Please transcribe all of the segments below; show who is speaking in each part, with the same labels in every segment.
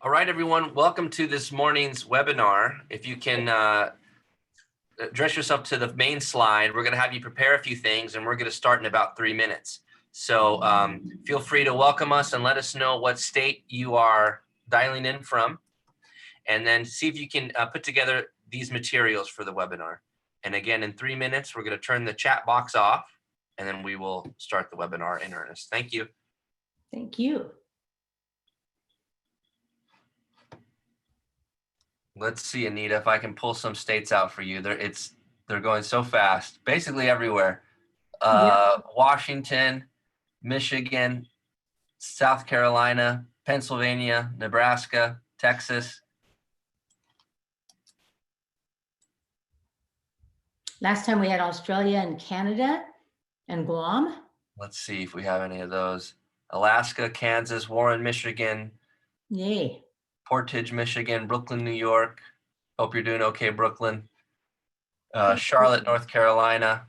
Speaker 1: All right, everyone, welcome to this morning's webinar. If you can address yourself to the main slide, we're going to have you prepare a few things, and we're going to start in about 3 minutes. So feel free to welcome us and let us know what state you are dialing in from, and then see if you can put together these materials for the webinar. And again, in 3 minutes, we're going to turn the chat box off, and then we will start the webinar in earnest. Thank you.
Speaker 2: Thank you.
Speaker 1: Let's see, Anita, if I can pull some states out for you. They're going so fast, basically everywhere. Washington, Michigan, South Carolina, Pennsylvania, Nebraska, Texas.
Speaker 2: Last time we had Australia and Canada and Guam.
Speaker 1: Let's see if we have any of those. Alaska, Kansas, Warren, Michigan.
Speaker 2: Yay.
Speaker 1: Portage, Michigan, Brooklyn, New York. Hope you're doing okay, Brooklyn. Charlotte, North Carolina.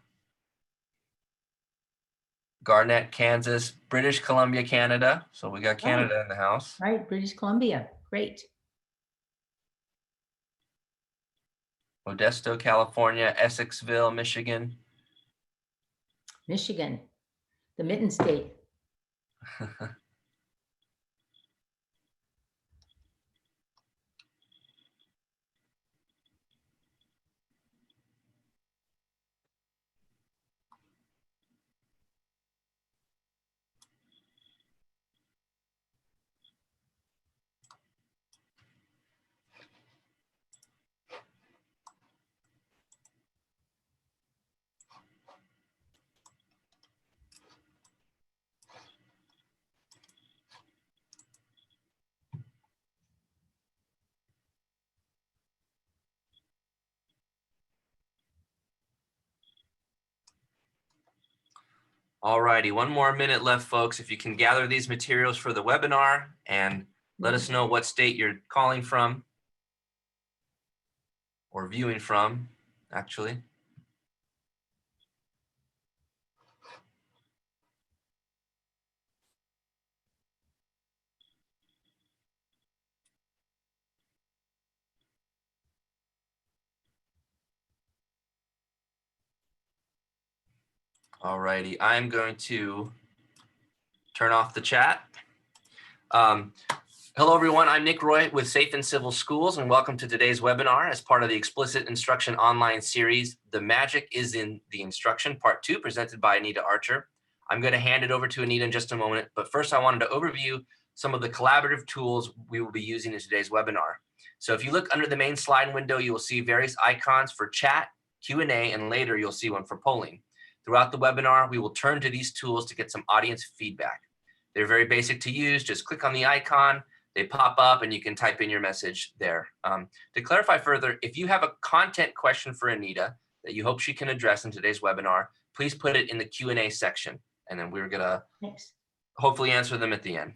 Speaker 1: Garnett, Kansas. British Columbia, Canada. So we got Canada in the house.
Speaker 2: Right, British Columbia. Great.
Speaker 1: Modesto, California. Essexville, Michigan.
Speaker 2: Michigan, the Mitten State.
Speaker 1: All righty, 1 more minute left, folks. If you can gather these materials for the webinar and let us know what state you're calling from or viewing from, actually. All righty, I'm going to turn off the chat. Hello, everyone. I'm Nick Roy with Safe and Civil Schools, and welcome to today's webinar as part of the Explicit Instruction Online series, The Magic is in the Instruction, Part 2, presented by Anita Archer. I'm going to hand it over to Anita in just a moment, but first I wanted to overview some of the collaborative tools we will be using in today's webinar. So if you look under the main slide window, you will see various icons for chat, Q&A, and later you'll see one for polling. Throughout the webinar, we will turn to these tools to get some audience feedback. They're very basic to use. Just click on the icon, they pop up, and you can type in your message there. To clarify further, if you have a content question for Anita that you hope she can address in today's webinar, please put it in the Q&A section, and then we're gonna hopefully answer them at the end.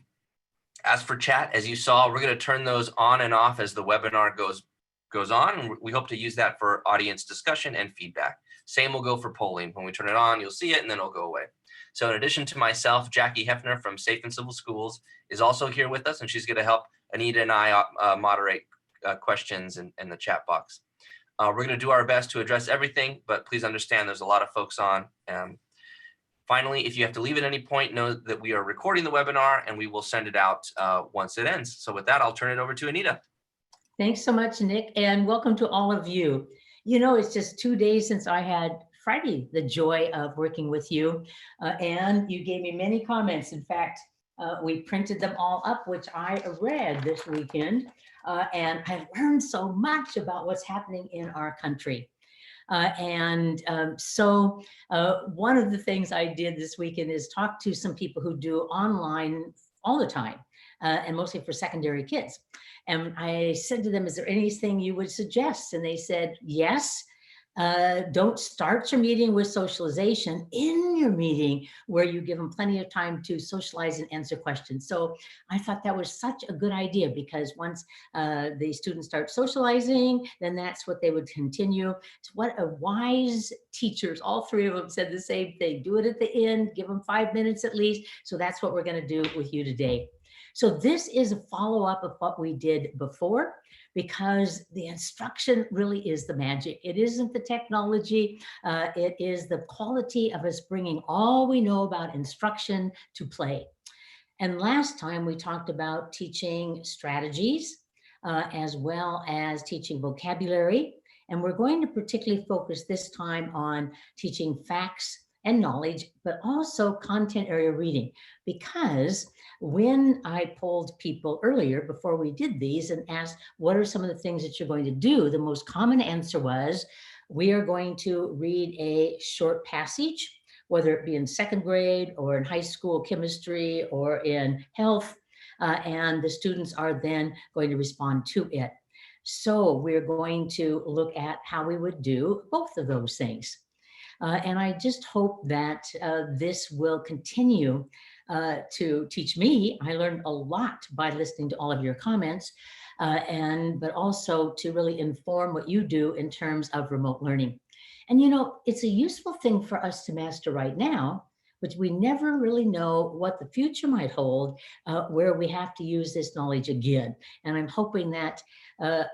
Speaker 1: As for chat, as you saw, we're gonna turn those on and off as the webinar goes on, and we hope to use that for audience discussion and feedback. Same will go for polling. When we turn it on, you'll see it, and then it'll go away. So in addition to myself, Jackie Hefner from Safe and Civil Schools is also here with us, and she's going to help Anita and I moderate questions in the chat box. We're going to do our best to address everything, but please understand there's a lot of folks on. Finally, if you have to leave at any point, know that we are recording the webinar, and we will send it out once it ends. So with that, I'll turn it over to Anita.
Speaker 2: Thanks so much, Nick, and welcome to all of you. You know, it's just 2 days since I had Friday the joy of working with you, and you gave me many comments. In fact, we printed them all up, which I read this weekend, and I learned so much about what's happening in our country. So one of the things I did this weekend is talk to some people who do online all the time, and mostly for secondary kids. And I said to them, is there anything you would suggest? And they said, yes, Don't start your meeting with socialization in your meeting where you give them plenty of time to socialize and answer questions. So I thought that was such a good idea, because once the students start socializing, then that's what they would continue. So what a wise teachers, all three of them said the same thing. Do it at the end, give them 5 minutes at least. So that's what we're going to do with you today. So this is a follow-up of what we did before, because the instruction really is the magic. It isn't the technology. It is the quality of us bringing all we know about instruction to play. And last time we talked about teaching strategies as well as teaching vocabulary. And we're going to particularly focus this time on teaching facts and knowledge, but also content area reading. Because when I polled people earlier before we did these and asked, what are some of the things that you're going to do? The most common answer was, we are going to read a short passage, whether it be in second grade or in high school chemistry or in health, and the students are then going to respond to it. So we're going to look at how we would do both of those things. And I just hope that this will continue to teach me. I learned a lot by listening to all of your comments, but also to really inform what you do in terms of remote learning. And you know, it's a useful thing for us to master right now, but we never really know what the future might hold, where we have to use this knowledge again. And I'm hoping that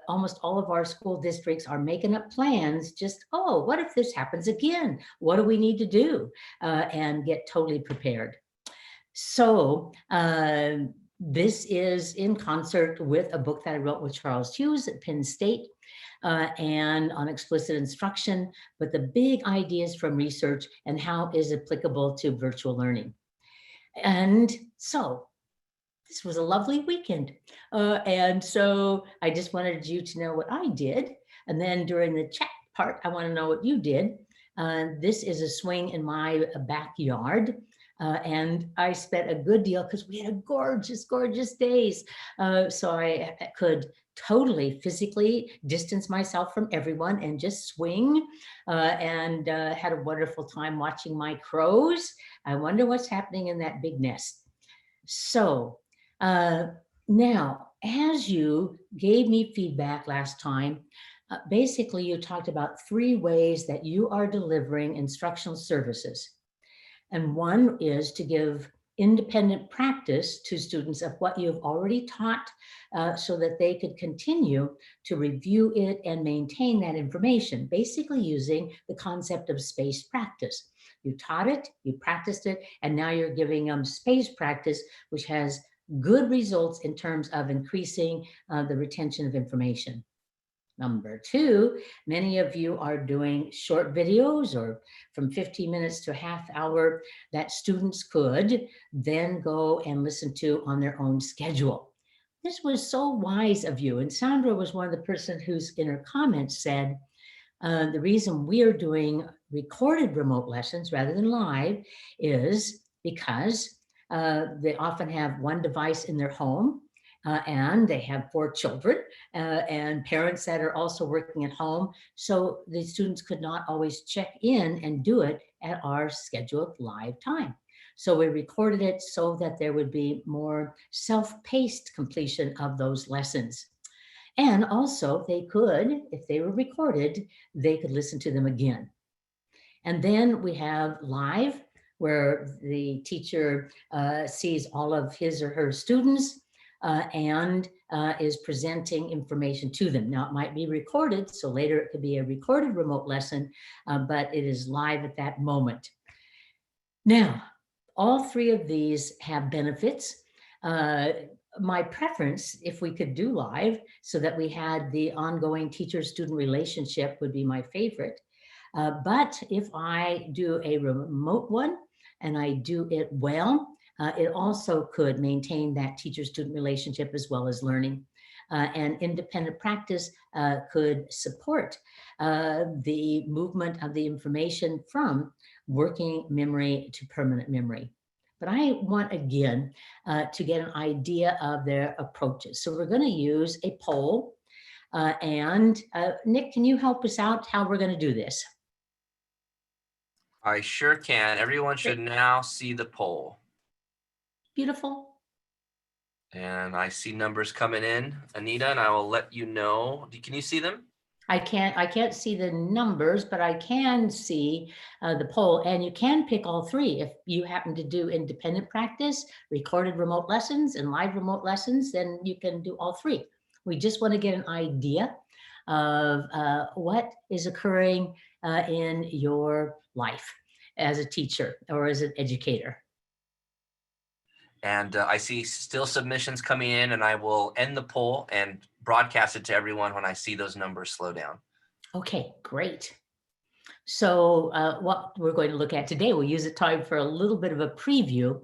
Speaker 2: almost all of our school districts are making up plans, just, oh, what if this happens again? What do we need to do? And get totally prepared. So this is in concert with a book that I wrote with Charles Hughes at Penn State, and on explicit instruction, but the big ideas from research and how is applicable to virtual learning. And so this was a lovely weekend. And so I just wanted you to know what I did. And then during the chat part, I want to know what you did. This is a swing in my backyard. And I spent a good deal because we had a gorgeous, gorgeous days. So I could totally physically distance myself from everyone and just swing, and had a wonderful time watching my crows. I wonder what's happening in that big nest. So now, as you gave me feedback last time, basically you talked about 3 ways that you are delivering instructional services. And one is to give independent practice to students of what you've already taught, so that they could continue to review it and maintain that information, basically using the concept of spaced practice. You taught it, you practiced it, and now you're giving them spaced practice, which has good results in terms of increasing the retention of information. Number 2, many of you are doing short videos or from 15 minutes to a half hour that students could then go and listen to on their own schedule. This was so wise of you. And Sandra was one of the person who's in her comments said, the reason we are doing recorded remote lessons rather than live is because they often have one device in their home, and they have 4 children and parents that are also working at home. So the students could not always check in and do it at our scheduled live time. So we recorded it so that there would be more self-paced completion of those lessons. And also they could, if they were recorded, they could listen to them again. And then we have live, where the teacher sees all of his or her students and is presenting information to them. Now it might be recorded, so later it could be a recorded remote lesson, but it is live at that moment. Now, all 3 of these have benefits. My preference, if we could do live so that we had the ongoing teacher-student relationship, would be my favorite. But if I do a remote one and I do it well, it also could maintain that teacher-student relationship as well as learning. And independent practice could support the movement of the information from working memory to permanent memory. But I want, again, to get an idea of their approaches. So we're going to use a poll. Nick, can you help us out how we're going to do this?
Speaker 1: I sure can. Everyone should
Speaker 2: Great.
Speaker 1: now see the poll.
Speaker 2: Beautiful.
Speaker 1: And I see numbers coming in, Anita, and I will let you know. Can you see them?
Speaker 2: I can't see the numbers, but I can see the poll, and you can pick all three. If you happen to do independent practice, recorded remote lessons, and live remote lessons, then you can do all three. We just want to get an idea of what is occurring in your life as a teacher or as an educator.
Speaker 1: And I see still submissions coming in, and I will end the poll and broadcast it to everyone when I see those numbers slow down.
Speaker 2: Okay, great. So what we're going to look at today, we'll use the time for a little bit of a preview.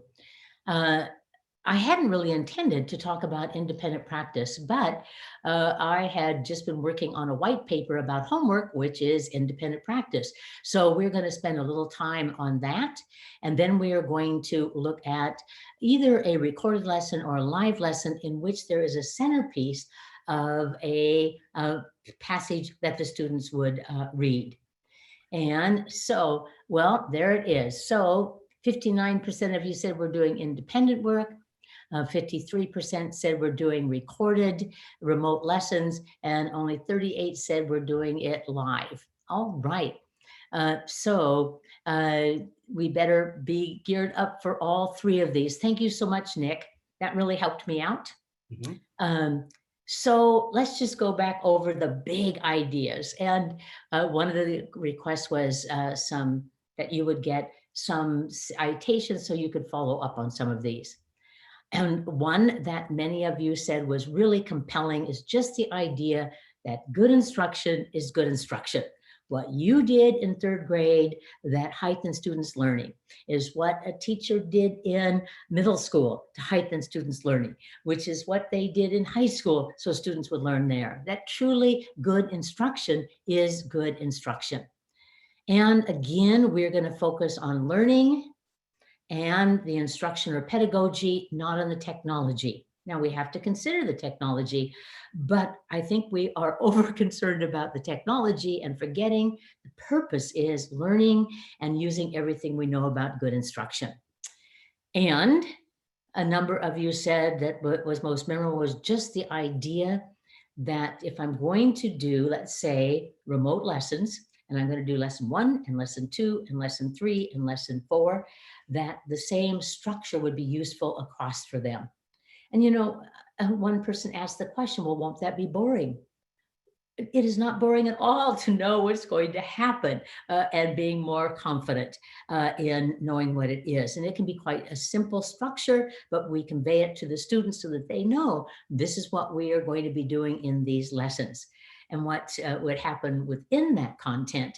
Speaker 2: I hadn't really intended to talk about independent practice, but I had just been working on a white paper about homework, which is independent practice. So we're going to spend a little time on that. And then we are going to look at either a recorded lesson or a live lesson in which there is a centerpiece of a passage that the students would read. And so, well, there it is. So 59% of you said we're doing independent work. 53% said we're doing recorded remote lessons, and only 38 said we're doing it live. All right. We better be geared up for all three of these. Thank you so much, Nick. That really helped me out. So let's just go back over the big ideas. And one of the requests was that you would get some citations so you could follow up on some of these. And one that many of you said was really compelling is just the idea that good instruction is good instruction. What you did in third grade that heightened students' learning is what a teacher did in middle school to heighten students' learning, which is what they did in high school so students would learn there. That truly good instruction is good instruction. And again, we're going to focus on learning and the instruction or pedagogy, not on the technology. Now we have to consider the technology, but I think we are over concerned about the technology and forgetting the purpose is learning and using everything we know about good instruction. And a number of you said that what was most memorable was just the idea that if I'm going to do, let's say, remote lessons, and I'm going to do lesson 1 and lesson 2 and lesson 3 and lesson 4, that the same structure would be useful across for them. And you know, one person asked the question, well, won't that be boring? It is not boring at all to know what's going to happen and being more confident in knowing what it is. And it can be quite a simple structure, but we convey it to the students so that they know this is what we are going to be doing in these lessons. And what would happen within that content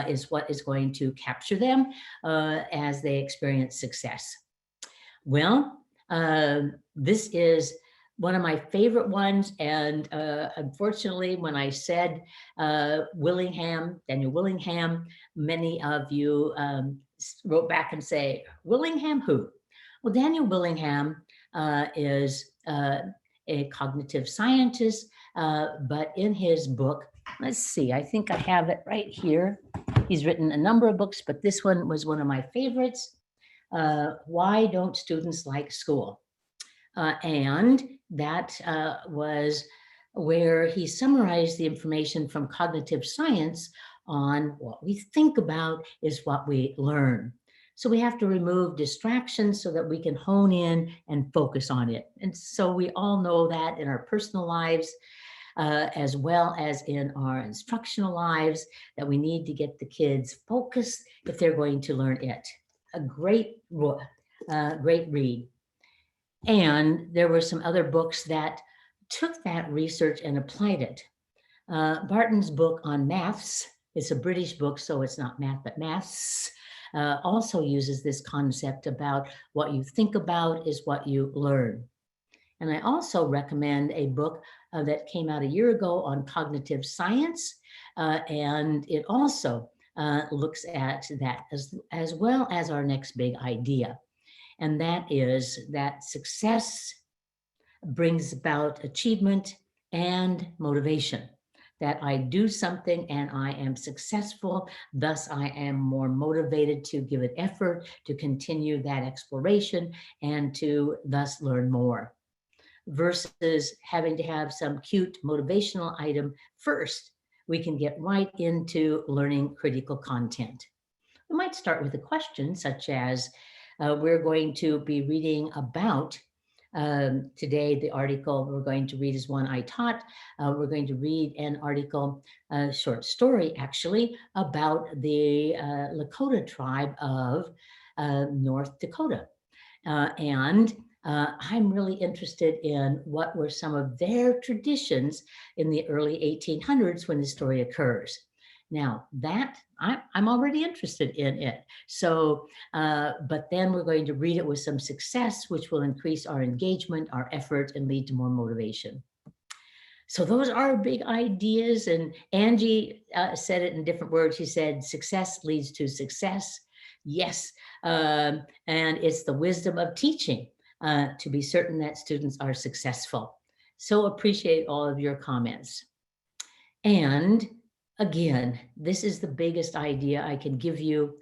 Speaker 2: is what is going to capture them as they experience success. Well, this is one of my favorite ones. And unfortunately, when I said Daniel Willingham, many of you wrote back and say, Willingham who? Well, Daniel Willingham is a cognitive scientist, but in his book, let's see, I think I have it right here. He's written a number of books, but this one was one of my favorites. Why Don't Students Like School? And that was where he summarized the information from cognitive science on what we think about is what we learn. So we have to remove distractions so that we can hone in and focus on it. And so we all know that in our personal lives, as well as in our instructional lives, that we need to get the kids focused if they're going to learn it. A great read. And there were some other books that took that research and applied it. Barton's book on maths, it's a British book, so it's not math, but maths, also uses this concept about what you think about is what you learn. And I also recommend a book that came out a year ago on cognitive science, and it also looks at that as well as our next big idea. And that is that success brings about achievement and motivation. That I do something and I am successful, thus I am more motivated to give it effort, to continue that exploration, and to thus learn more, versus having to have some cute motivational item first. We can get right into learning critical content. We might start with a question such as, we're going to be reading about, today the article we're going to read is one I taught. We're going to read an article, a short story actually, about the Lakota tribe of North Dakota. And I'm really interested in what were some of their traditions in the early 1800s when the story occurs. Now that I'm already interested in it. So, but then we're going to read it with some success, which will increase our engagement, our effort, and lead to more motivation. So those are big ideas. And Angie said it in different words. She said, success leads to success. Yes. And it's the wisdom of teaching to be certain that students are successful. So appreciate all of your comments. And again, this is the biggest idea I can give you.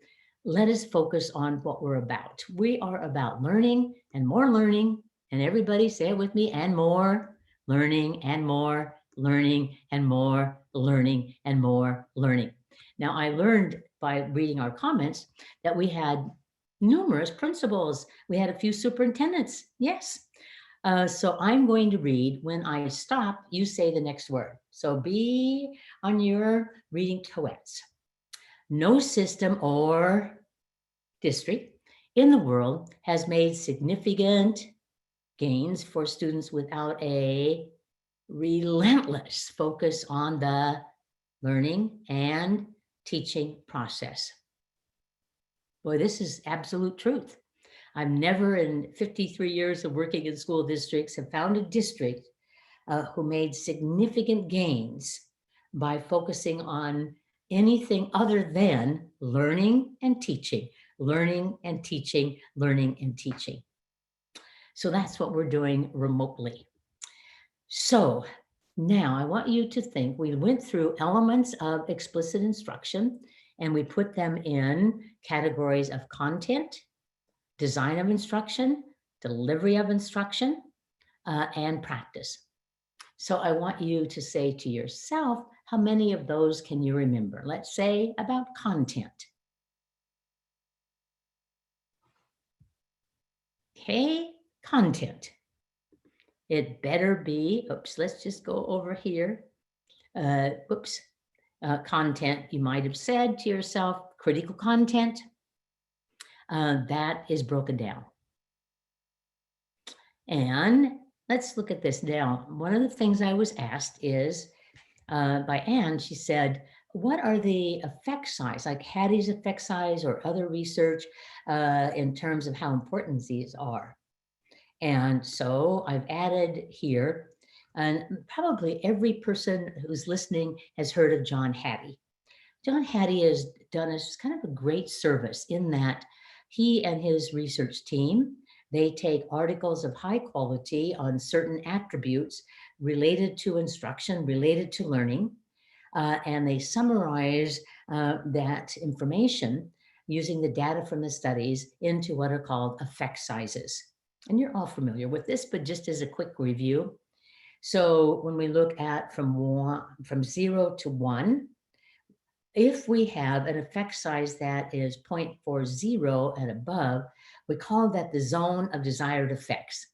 Speaker 2: Let us focus on what we're about. We are about learning and more learning. And everybody say it with me, and more learning and more learning and more learning and more learning. Now, I learned by reading our comments that we had numerous principals. We had a few superintendents. Yes. So I'm going to read. When I stop, you say the next word. So be on your reading toets. No system or district in the world has made significant gains for students without a relentless focus on the learning and teaching process. Boy, this is absolute truth. I've never in 53 years of working in school districts have found a district who made significant gains by focusing on anything other than learning and teaching, learning and teaching, learning and teaching. So that's what we're doing remotely. So now I want you to think, we went through elements of explicit instruction and we put them in categories of content, design of instruction, delivery of instruction, and practice. So I want you to say to yourself, how many of those can you remember? Let's say about content. Okay, content. It better be, oops, let's just go over here. Content, you might have said to yourself, critical content, that is broken down. And let's look at this now. One of the things I was asked is by Anne, she said, what are the effect size, like Hattie's effect size or other research in terms of how important these are? And so I've added here, and probably every person who's listening has heard of John Hattie. John Hattie has done us kind of a great service in that he and his research team, they take articles of high quality on certain attributes related to instruction, related to learning, and they summarize that information using the data from the studies into what are called effect sizes. And you're all familiar with this, but just as a quick review. So when we look at from 0 to 1, if we have an effect size that is 0.40 and above, we call that the zone of desired effects.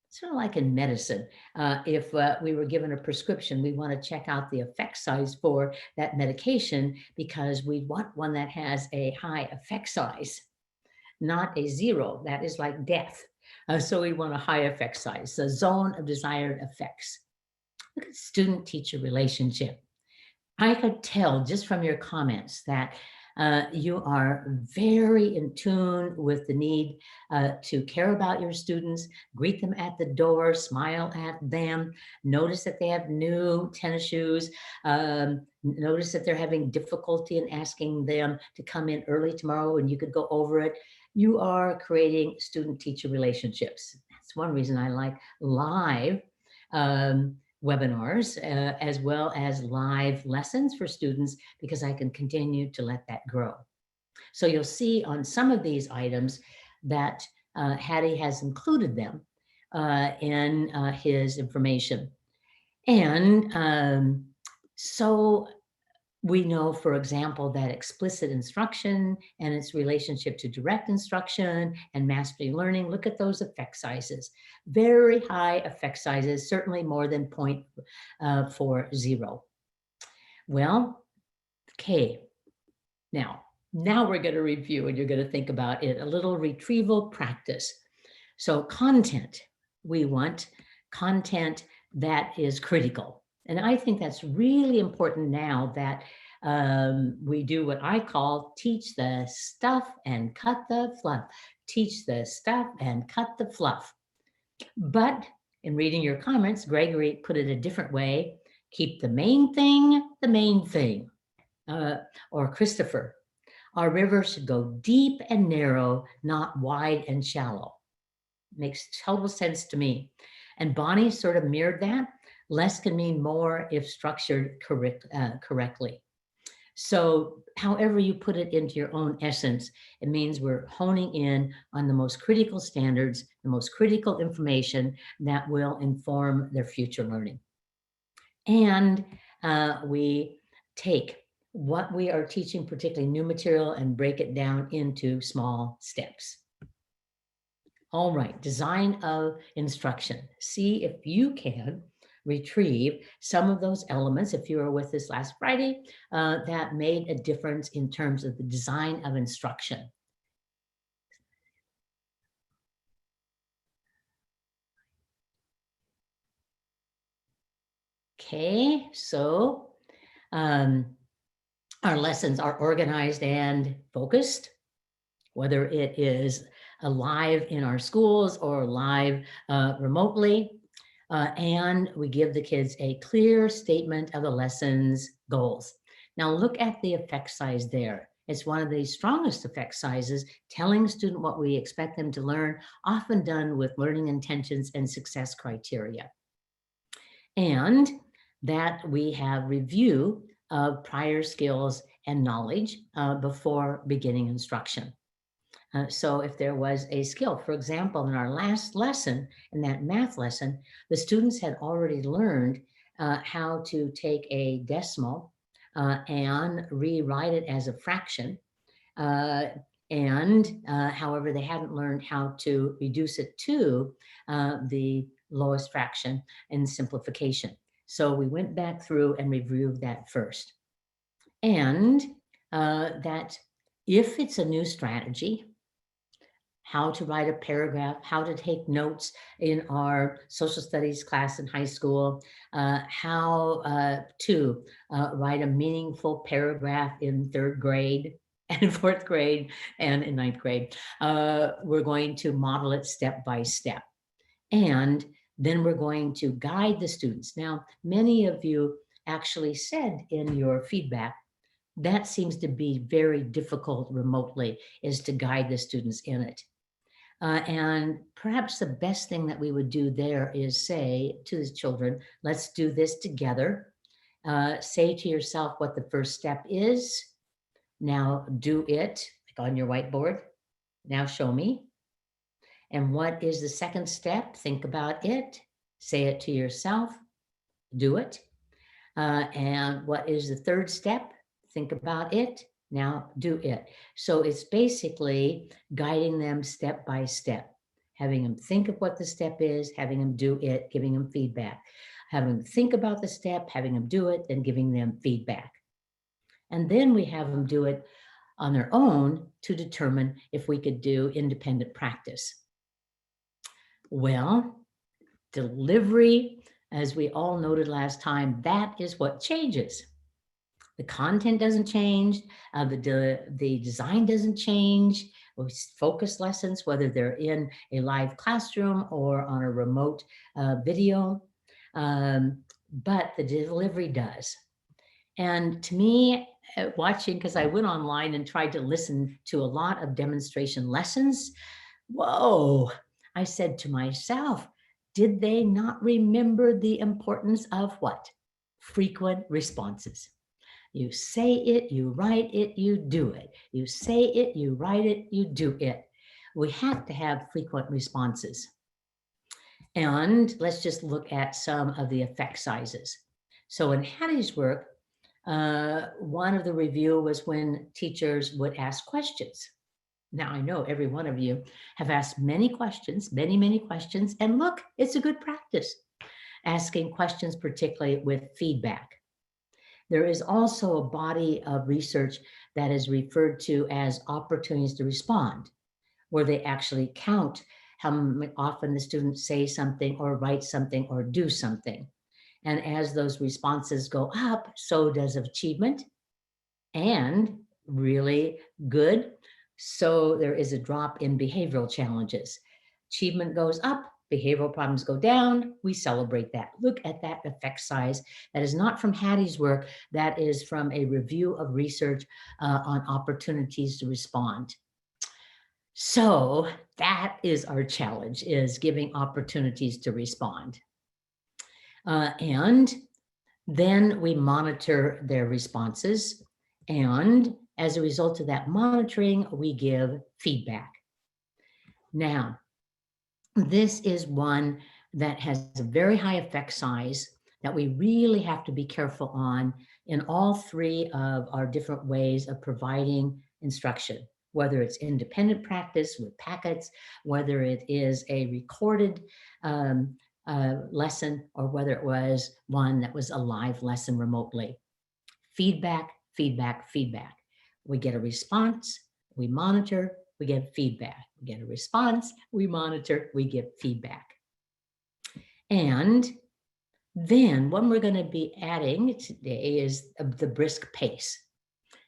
Speaker 2: Sort of like in medicine. If we were given a prescription, we want to check out the effect size for that medication because we want one that has a high effect size, not a 0. That is like death. So we want a high effect size, the zone of desired effects. Look at student-teacher relationship. I could tell just from your comments that you are very in tune with the need to care about your students, greet them at the door, smile at them, notice that they have new tennis shoes, notice that they're having difficulty in asking them to come in early tomorrow and you could go over it. You are creating student-teacher relationships. That's one reason I like live webinars, as well as live lessons for students, because I can continue to let that grow. So you'll see on some of these items that Hattie has included them in his information. And so we know, for example, that explicit instruction and its relationship to direct instruction and mastery learning, look at those effect sizes. Very high effect sizes, certainly more than 0.40. Well, okay, now we're going to review, and you're going to think about it, a little retrieval practice. So content, we want content that is critical. And I think that's really important now that we do what I call teach the stuff and cut the fluff. Teach the stuff and cut the fluff. But in reading your comments, Gregory put it a different way. Keep the main thing the main thing. Or Christopher, our river should go deep and narrow, not wide and shallow. Makes total sense to me. And Bonnie sort of mirrored that. Less can mean more if structured correctly. So however you put it into your own essence, it means we're honing in on the most critical standards, the most critical information that will inform their future learning. And we take what we are teaching, particularly new material, and break it down into small steps. All right, design of instruction. See if you can retrieve some of those elements, if you were with us last Friday, that made a difference in terms of the design of instruction. Okay, so our lessons are organized and focused, whether it is live in our schools or live remotely. And we give the kids a clear statement of the lesson's goals. Now look at the effect size there. It's one of the strongest effect sizes, telling a student what we expect them to learn, often done with learning intentions and success criteria. And that we have review of prior skills and knowledge before beginning instruction. So if there was a skill, for example, in our last lesson, in that math lesson, the students had already learned how to take a decimal and rewrite it as a fraction. However, they hadn't learned how to reduce it to the lowest fraction in simplification. So we went back through and reviewed that first. And that if it's a new strategy, how to write a paragraph, how to take notes in our social studies class in high school, how to write a meaningful paragraph in 3rd grade and 4th grade and in 9th grade. We're going to model it step by step. And then we're going to guide the students. Now, many of you actually said in your feedback, that seems to be very difficult remotely, is to guide the students in it. And perhaps the best thing that we would do there is say to the children, let's do this together. Say to yourself what the first step is. Now do it, like on your whiteboard. Now show me. And what is the second step? Think about it. Say it to yourself. Do it. And what is the third step? Think about it. Now do it. So it's basically guiding them step by step, having them think of what the step is, having them do it, giving them feedback, having them think about the step, having them do it, then giving them feedback. And then we have them do it on their own to determine if we could do independent practice. Well, delivery, as we all noted last time, that is what changes. The content doesn't change, the design doesn't change. We focus lessons, whether they're in a live classroom or on a remote video, but the delivery does. And to me, watching, because I went online and tried to listen to a lot of demonstration lessons, whoa, I said to myself, Did they not remember the importance of what? Frequent responses. You say it, you write it, you do it. You say it, you write it, you do it. We have to have frequent responses. And let's just look at some of the effect sizes. So in Hattie's work, one of the review was when teachers would ask questions. Now, I know every one of you have asked many questions, many, many questions, and look, it's a good practice, asking questions, particularly with feedback. There is also a body of research that is referred to as opportunities to respond, where they actually count how often the students say something or write something or do something. And as those responses go up, so does achievement, and really good. So there is a drop in behavioral challenges. Achievement goes up, behavioral problems go down. We celebrate that. Look at that effect size. That is not from Hattie's work. That is from a review of research on opportunities to respond. So that is our challenge, is giving opportunities to respond. And then we monitor their responses. And as a result of that monitoring, we give feedback. Now, this is one that has a very high effect size that we really have to be careful on in all three of our different ways of providing instruction, whether it's independent practice with packets, whether it is a recorded lesson, or whether it was one that was a live lesson remotely. Feedback, feedback, feedback. We get a response, we monitor, we get feedback. We get a response, we monitor, we get feedback. And then what we're going to be adding today is the brisk pace.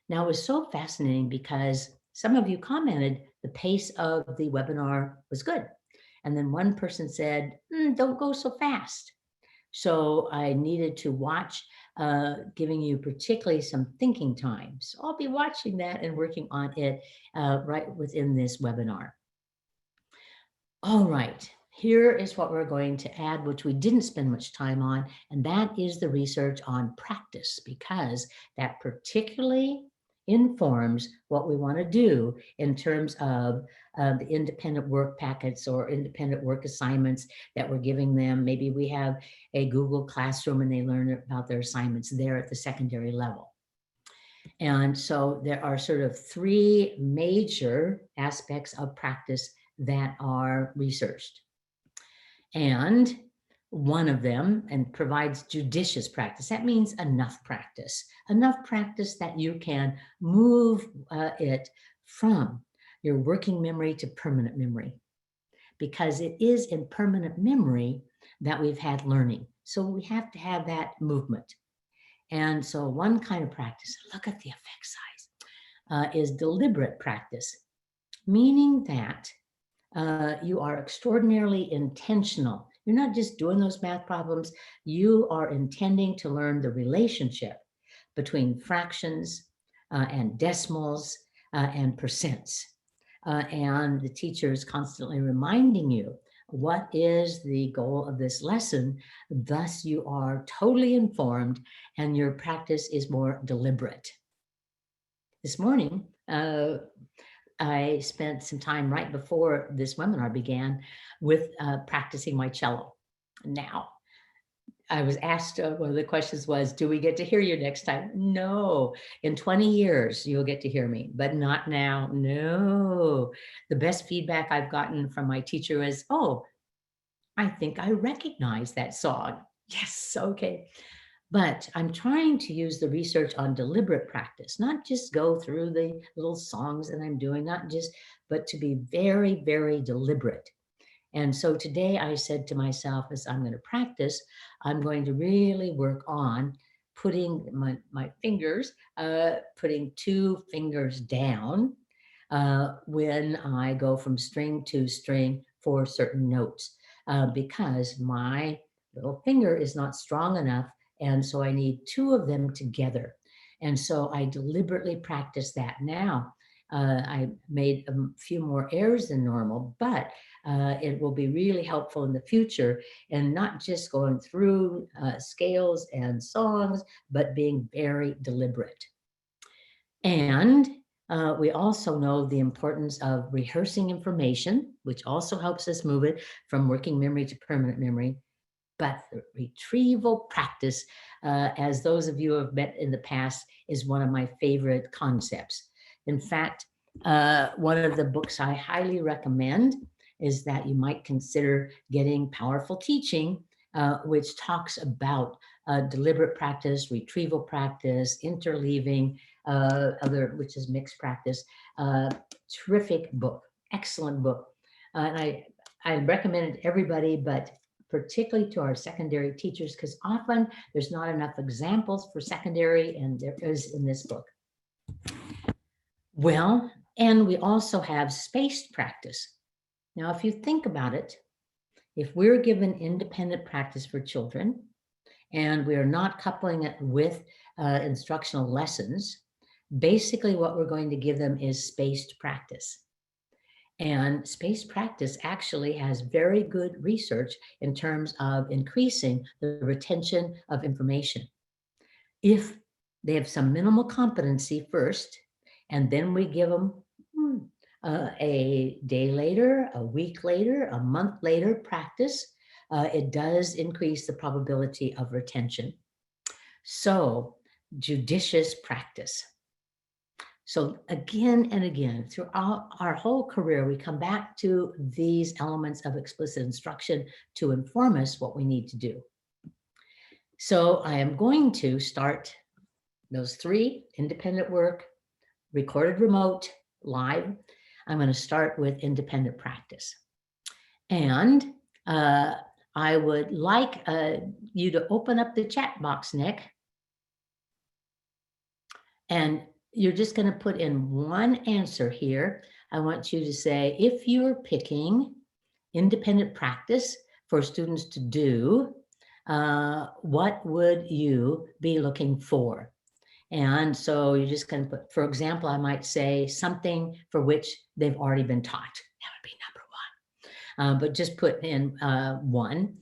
Speaker 2: Now, it was so fascinating because some of you commented the pace of the webinar was good. And then one person said, don't go so fast. So I needed to watch, giving you particularly some thinking time. So I'll be watching that and working on it right within this webinar. All right, here is what we're going to add, which we didn't spend much time on, and that is the research on practice, because that particularly informs what we want to do in terms of the independent work packets or independent work assignments that we're giving them. Maybe we have a Google Classroom and they learn about their assignments there at the secondary level. And so there are sort of three major aspects of practice that are researched. And one of them, and provides judicious practice. That means enough practice that you can move it from your working memory to permanent memory, because it is in permanent memory that we've had learning. So we have to have that movement. And so one kind of practice, look at the effect size, is deliberate practice, meaning that you are extraordinarily intentional. You're not just doing those math problems. You are intending to learn the relationship between fractions and decimals and percents. And the teacher is constantly reminding you what is the goal of this lesson. Thus, you are totally informed and your practice is more deliberate. This morning, I spent some time right before this webinar began with practicing my cello. Now, I was asked, one of the questions was, do we get to hear you next time? No, in 20 years, you'll get to hear me, but not now, no. The best feedback I've gotten from my teacher is, oh, I think I recognize that song. Yes, okay. But I'm trying to use the research on deliberate practice, not just go through the little songs that I'm doing, but to be very, very deliberate. And so today I said to myself, as I'm going to practice, I'm going to really work on putting my fingers, putting two fingers down when I go from string to string for certain notes, because my little finger is not strong enough. And so I need two of them together. And so I deliberately practice that now. I made a few more errors than normal, but it will be really helpful in the future, and not just going through scales and songs, but being very deliberate. And we also know the importance of rehearsing information, which also helps us move it from working memory to permanent memory. But the retrieval practice, as those of you who have met in the past, is one of my favorite concepts. In fact, one of the books I highly recommend is that you might consider getting Powerful Teaching, which talks about deliberate practice, retrieval practice, interleaving, which is mixed practice. Terrific book, excellent book. And I recommend it to everybody, but particularly to our secondary teachers, because often there's not enough examples for secondary, and there is in this book. Well, and we also have spaced practice. Now, if you think about it, if we're given independent practice for children, and we are not coupling it with instructional lessons, basically what we're going to give them is spaced practice. And spaced practice actually has very good research in terms of increasing the retention of information. If they have some minimal competency first, and then we give them a day later, a week later, a month later practice, it does increase the probability of retention. So, judicious practice. So again and again, throughout our whole career, we come back to these elements of explicit instruction to inform us what we need to do. So I am going to start those 3: independent work, recorded remote, live. I'm going to start with independent practice. And I would like you to open up the chat box, Nick. And you're just going to put in one answer here. I want you to say, if you're picking independent practice for students to do, what would you be looking for? And so you're just going to put, for example, I might say something for which they've already been taught. That would be number 1. But just put in 1.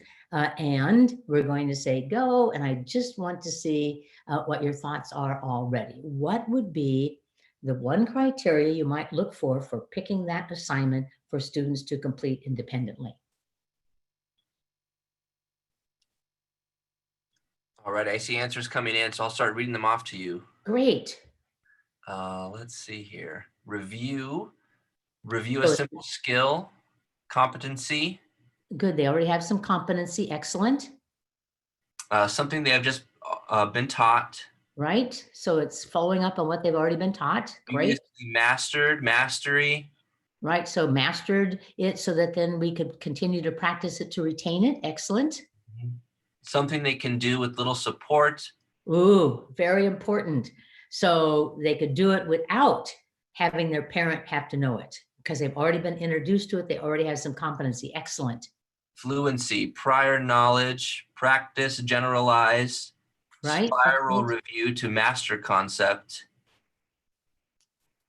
Speaker 2: And we're going to say go, and I just want to see what your thoughts are already. What would be the one criteria you might look for picking that assignment for students to complete independently?
Speaker 1: All right, I see answers coming in, so I'll start reading them off to you.
Speaker 2: Great.
Speaker 1: Let's see here. Review a simple skill, competency.
Speaker 2: Good, they already have some competency, excellent.
Speaker 1: Something they have just been taught.
Speaker 2: Right, so it's following up on what they've already been taught, great.
Speaker 1: Mastered, mastery.
Speaker 2: Right, so mastered it so that then we could continue to practice it to retain it, excellent.
Speaker 1: Something they can do with little support.
Speaker 2: Ooh, very important. So they could do it without having their parent have to know it, because they've already been introduced to it. They already have some competency. Excellent.
Speaker 1: Fluency, prior knowledge, practice, generalize,
Speaker 2: right?
Speaker 1: Spiral
Speaker 2: Excellent.
Speaker 1: review to master concept.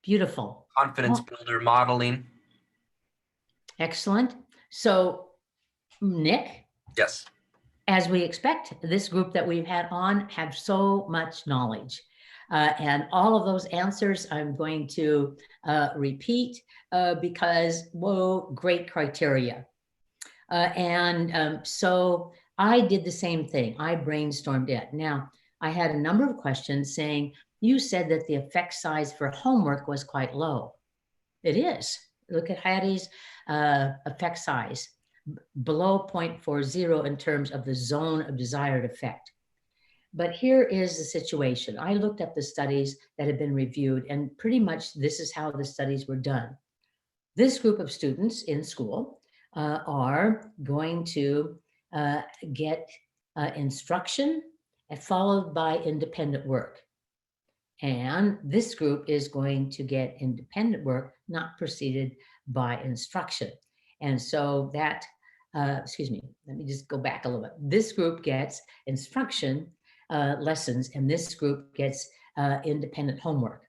Speaker 2: Beautiful.
Speaker 1: Confidence builder modeling.
Speaker 2: Excellent. So, Nick.
Speaker 1: Yes.
Speaker 2: As we expect, this group that we've had on have so much knowledge. And all of those answers I'm going to repeat because, whoa, great criteria. So I did the same thing. I brainstormed it. Now, I had a number of questions saying, you said that the effect size for homework was quite low. It is. Look at Hattie's effect size, below 0.40 in terms of the zone of desired effect. But here is the situation. I looked up the studies that have been reviewed, and pretty much this is how the studies were done. This group of students in school are going to get instruction followed by independent work. And this group is going to get independent work, not preceded by instruction. And so that, excuse me, let me just go back a little bit. This group gets instruction lessons, and this group gets independent homework.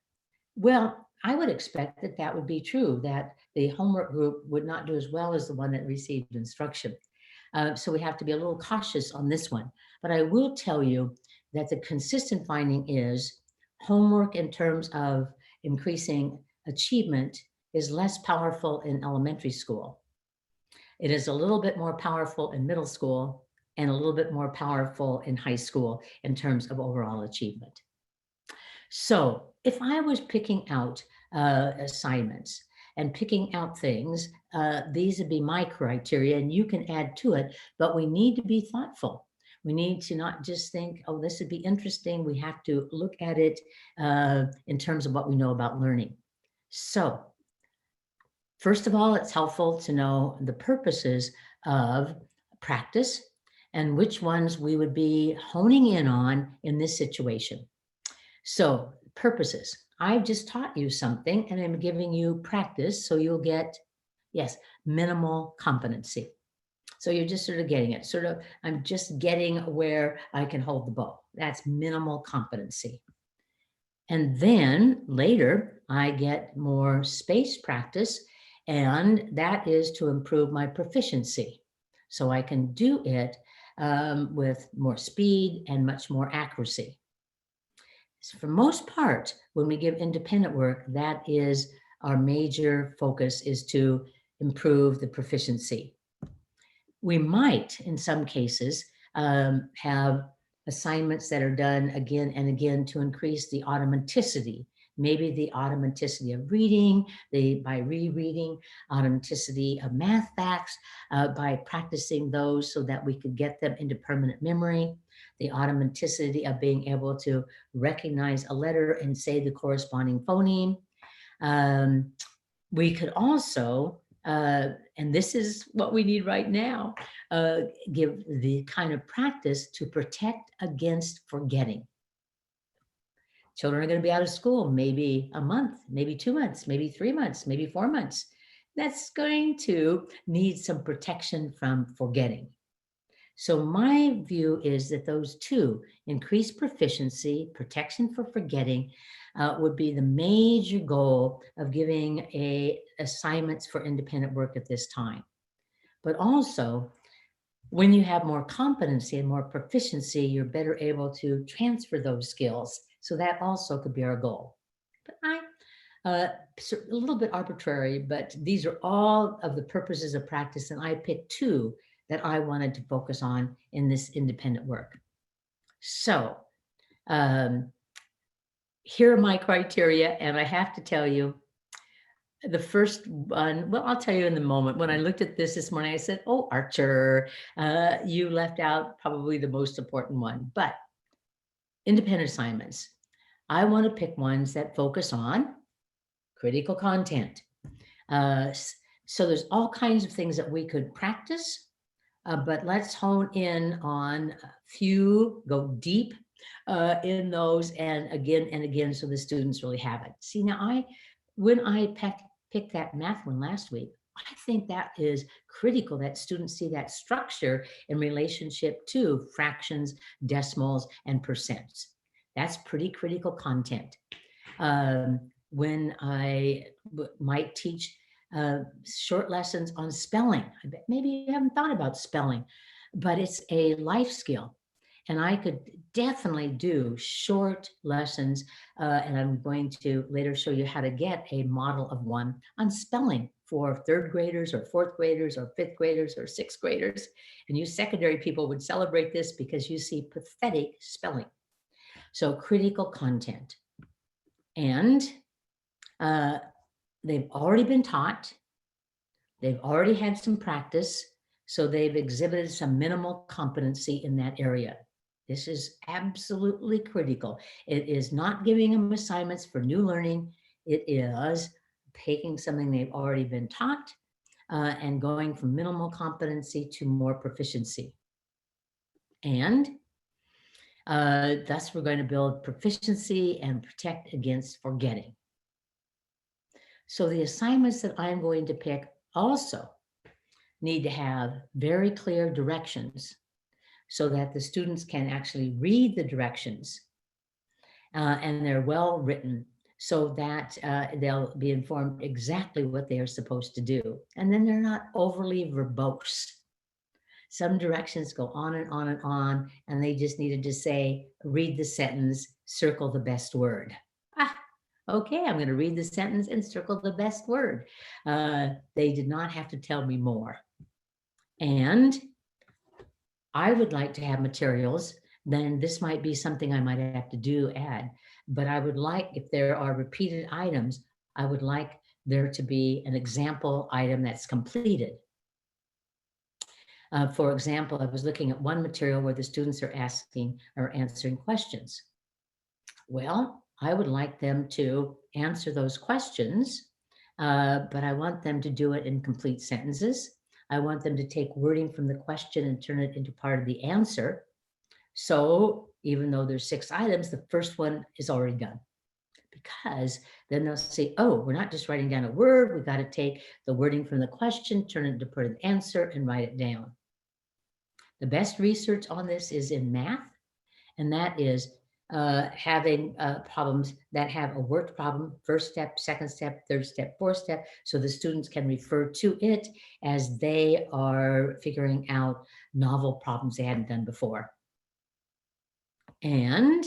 Speaker 2: Well, I would expect that that would be true, that the homework group would not do as well as the one that received instruction. So we have to be a little cautious on this one. But I will tell you that the consistent finding is homework in terms of increasing achievement is less powerful in elementary school. It is a little bit more powerful in middle school and a little bit more powerful in high school in terms of overall achievement. So if I was picking out assignments and picking out things, these would be my criteria, and you can add to it, but we need to be thoughtful. We need to not just think, oh, this would be interesting. We have to look at it in terms of what we know about learning. So first of all, it's helpful to know the purposes of practice and which ones we would be honing in on in this situation. So purposes, I've just taught you something and I'm giving you practice so you'll get, yes, minimal competency. So you're just sort of getting it, sort of, I'm just getting where I can hold the bow. That's minimal competency. And then later I get more space practice, and that is to improve my proficiency. So I can do it with more speed and much more accuracy. So for most part, when we give independent work, that is our major focus, is to improve the proficiency. We might, in some cases, have assignments that are done again and again to increase the automaticity, maybe the automaticity of reading, by rereading, automaticity of math facts, by practicing those so that we could get them into permanent memory, the automaticity of being able to recognize a letter and say the corresponding phoneme. We could also, and this is what we need right now, give the kind of practice to protect against forgetting. Children are going to be out of school maybe a month, maybe 2 months, maybe 3 months, maybe 4 months. That's going to need some protection from forgetting. So my view is that those two, increased proficiency, protection for forgetting, would be the major goal of giving assignments for independent work at this time. But also, when you have more competency and more proficiency, you're better able to transfer those skills. So that also could be our goal. But a little bit arbitrary, but these are all of the purposes of practice, and I picked two that I wanted to focus on in this independent work. So here are my criteria, and I have to tell you, the first one, well, I'll tell you in the moment. When I looked at this morning, I said, oh, Archer, you left out probably the most important one. But independent assignments, I want to pick ones that focus on critical content. So there's all kinds of things that we could practice, but let's hone in on a few, go deep in those, and again, so the students really have it. See, now when I picked that math one last week, I think that is critical that students see that structure in relationship to fractions, decimals, and percents. That's pretty critical content. When I might teach short lessons on spelling, I bet maybe you haven't thought about spelling, but it's a life skill. And I could definitely do short lessons, and I'm going to later show you how to get a model of one on spelling for third graders or fourth graders or fifth graders or sixth graders. And you secondary people would celebrate this because you see pathetic spelling. So critical content. And they've already been taught. They've already had some practice. So they've exhibited some minimal competency in that area. This is absolutely critical. It is not giving them assignments for new learning. It is taking something they've already been taught and going from minimal competency to more proficiency. And thus we're going to build proficiency and protect against forgetting. So the assignments that I'm going to pick also need to have very clear directions so that the students can actually read the directions and they're well written. so that they'll be informed exactly what they are supposed to do. And then they're not overly verbose. Some directions go on and on and on, and they just needed to say, read the sentence, circle the best word. Ah, okay, I'm going to read the sentence and circle the best word. They did not have to tell me more. And I would like to have materials, then this might be something I might have to add. But I would like, if there are repeated items, I would like there to be an example item that's completed. For example, I was looking at one material where the students are asking or answering questions. Well, I would like them to answer those questions, but I want them to do it in complete sentences. I want them to take wording from the question and turn it into part of the answer. So even though there's 6 items, the first one is already done. Because then they'll say, oh, we're not just writing down a word, we've got to take the wording from the question, turn it into part of the answer, and write it down. The best research on this is in math, and that is having problems that have a worked problem, first step, second step, third step, fourth step, so the students can refer to it as they are figuring out novel problems they hadn't done before. And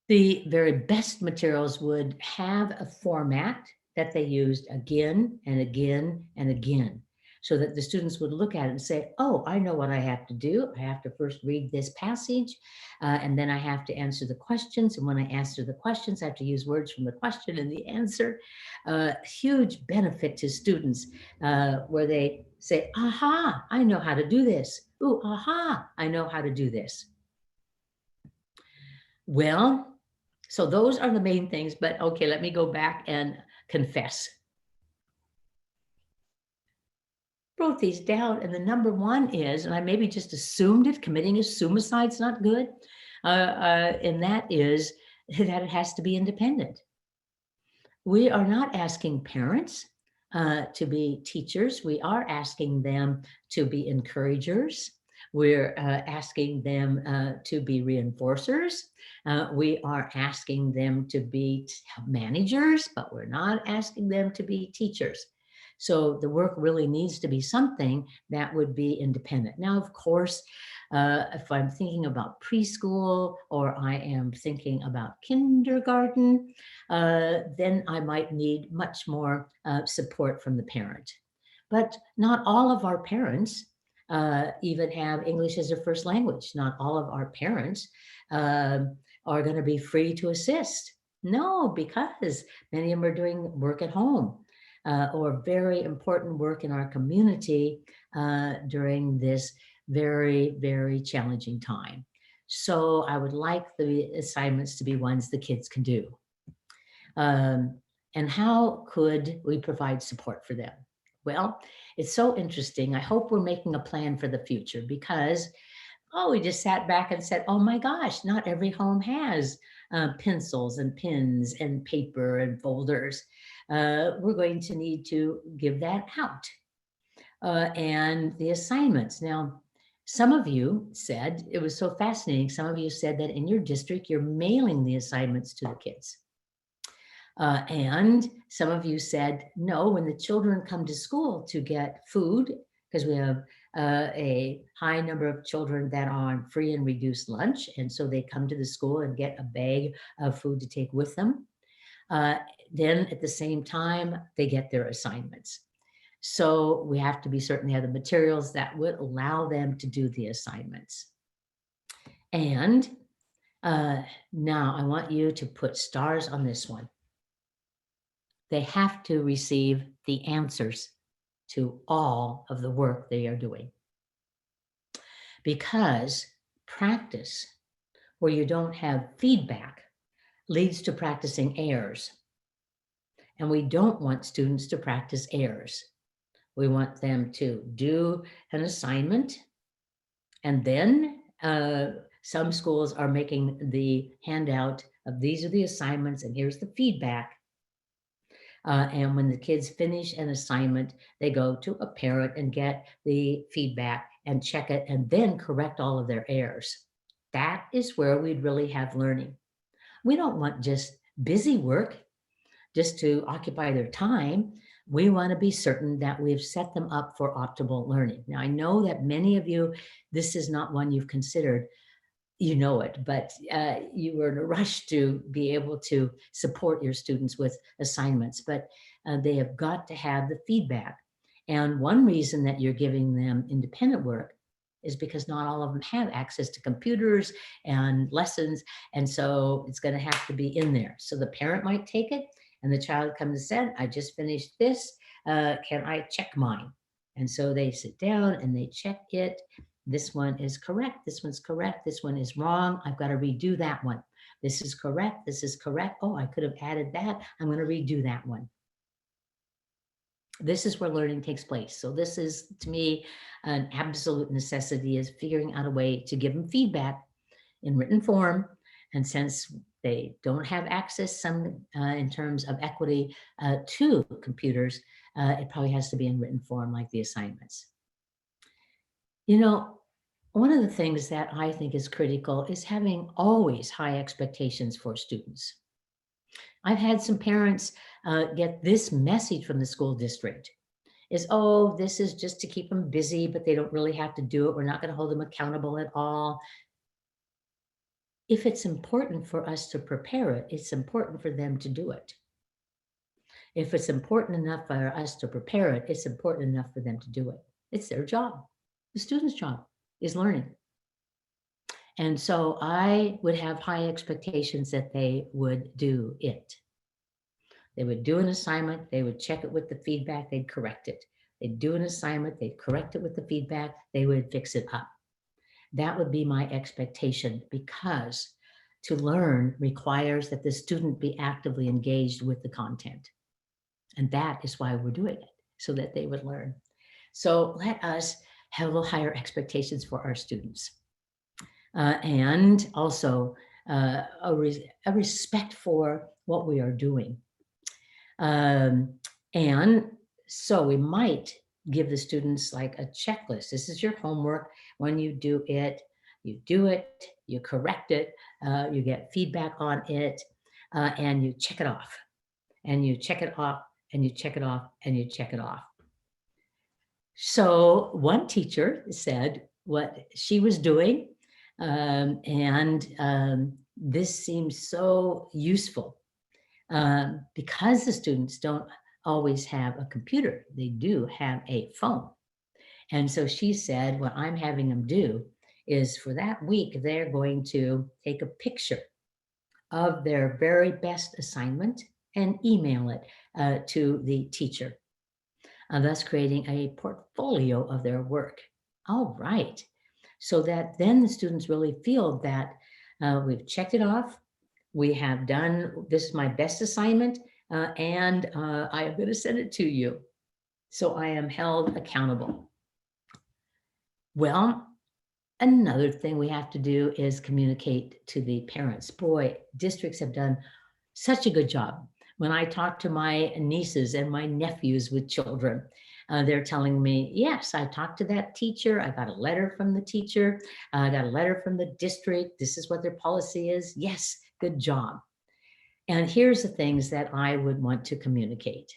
Speaker 2: the very best materials would have a format that they used again and again and again, so that the students would look at it and say, oh, I know what I have to do. I have to first read this passage, and then I have to answer the questions. And when I answer the questions, I have to use words from the question and the answer. Huge benefit to students where they say, aha, I know how to do this. Ooh, aha, I know how to do this. Well, so those are the main things, but okay, let me go back and confess. Wrote these down, and the number one is, and I maybe just assumed it, committing a suicide's not good, and that is that it has to be independent. We are not asking parents to be teachers. We are asking them to be encouragers. We're asking them to be reinforcers. We are asking them to be managers, but we're not asking them to be teachers. So the work really needs to be something that would be independent. Now, of course, if I'm thinking about preschool or I am thinking about kindergarten, then I might need much more support from the parent. But not all of our parents even have English as their first language. Not all of our parents are going to be free to assist. No, because many of them are doing work at home or very important work in our community during this very, very challenging time. So I would like the assignments to be ones the kids can do. And how could we provide support for them? Well, it's so interesting. I hope we're making a plan for the future because, oh, we just sat back and said, oh my gosh, not every home has pencils and pens and paper and folders. We're going to need to give that out. And the assignments. Now, some of you said, it was so fascinating, some of you said that in your district, you're mailing the assignments to the kids. And some of you said, no, when the children come to school to get food, because we have a high number of children that are on free and reduced lunch, and so they come to the school and get a bag of food to take with them. Then at the same time, they get their assignments. So we have to be certain they have the materials that would allow them to do the assignments. And now I want you to put stars on this one. They have to receive the answers to all of the work they are doing. Because practice where you don't have feedback leads to practicing errors. And we don't want students to practice errors. We want them to do an assignment, and then some schools are making the handout of these are the assignments and here's the feedback. And when the kids finish an assignment, they go to a parent and get the feedback and check it and then correct all of their errors. That is where we'd really have learning. We don't want just busy work just to occupy their time, we want to be certain that we've set them up for optimal learning. Now, I know that many of you, this is not one you've considered, you know it, but you were in a rush to be able to support your students with assignments, but they have got to have the feedback. And one reason that you're giving them independent work is because not all of them have access to computers and lessons. And so it's going to have to be in there. So the parent might take it and the child comes and said, I just finished this. Can I check mine? And so they sit down and they check it. This one is correct. This one's correct. This one is wrong. I've got to redo that one. This is correct. This is correct. Oh, I could have added that. I'm going to redo that one. This is where learning takes place. So this is, to me, an absolute necessity, is figuring out a way to give them feedback in written form. And since they don't have access in terms of equity to computers, it probably has to be in written form, like the assignments. You know, one of the things that I think is critical is having always high expectations for students. I've had some parents get this message from the school district is, oh, this is just to keep them busy, but they don't really have to do it. We're not going to hold them accountable at all. If it's important for us to prepare it, it's important for them to do it. If it's important enough for us to prepare it, it's important enough for them to do it. It's their job. The student's job is learning. And so I would have high expectations that they would do it. They would do an assignment, they would check it with the feedback, they'd correct it. They'd do an assignment, they'd correct it with the feedback, they would fix it up. That would be my expectation, because to learn requires that the student be actively engaged with the content. And that is why we're doing it, so that they would learn. So let us have a little higher expectations for our students. And also a respect for what we are doing. And so we might give the students like a checklist. This is your homework. When you do it, you correct it, you get feedback on it, and you check it off. And you check it off, and you check it off, and you check it off. So one teacher said what she was doing, and this seems so useful because the students don't always have a computer. They do have a phone. And so she said, what I'm having them do is, for that week, they're going to take a picture of their very best assignment and email it to the teacher, thus creating a portfolio of their work. All right. So that then the students really feel that we've checked it off. We have done, this is my best assignment, and I am going to send it to you. So I am held accountable. Well, another thing we have to do is communicate to the parents. Boy, districts have done such a good job. When I talk to my nieces and my nephews with children, they're telling me, yes, I talked to that teacher. I got a letter from the teacher. I got a letter from the district. This is what their policy is. Yes, good job. And here's the things that I would want to communicate.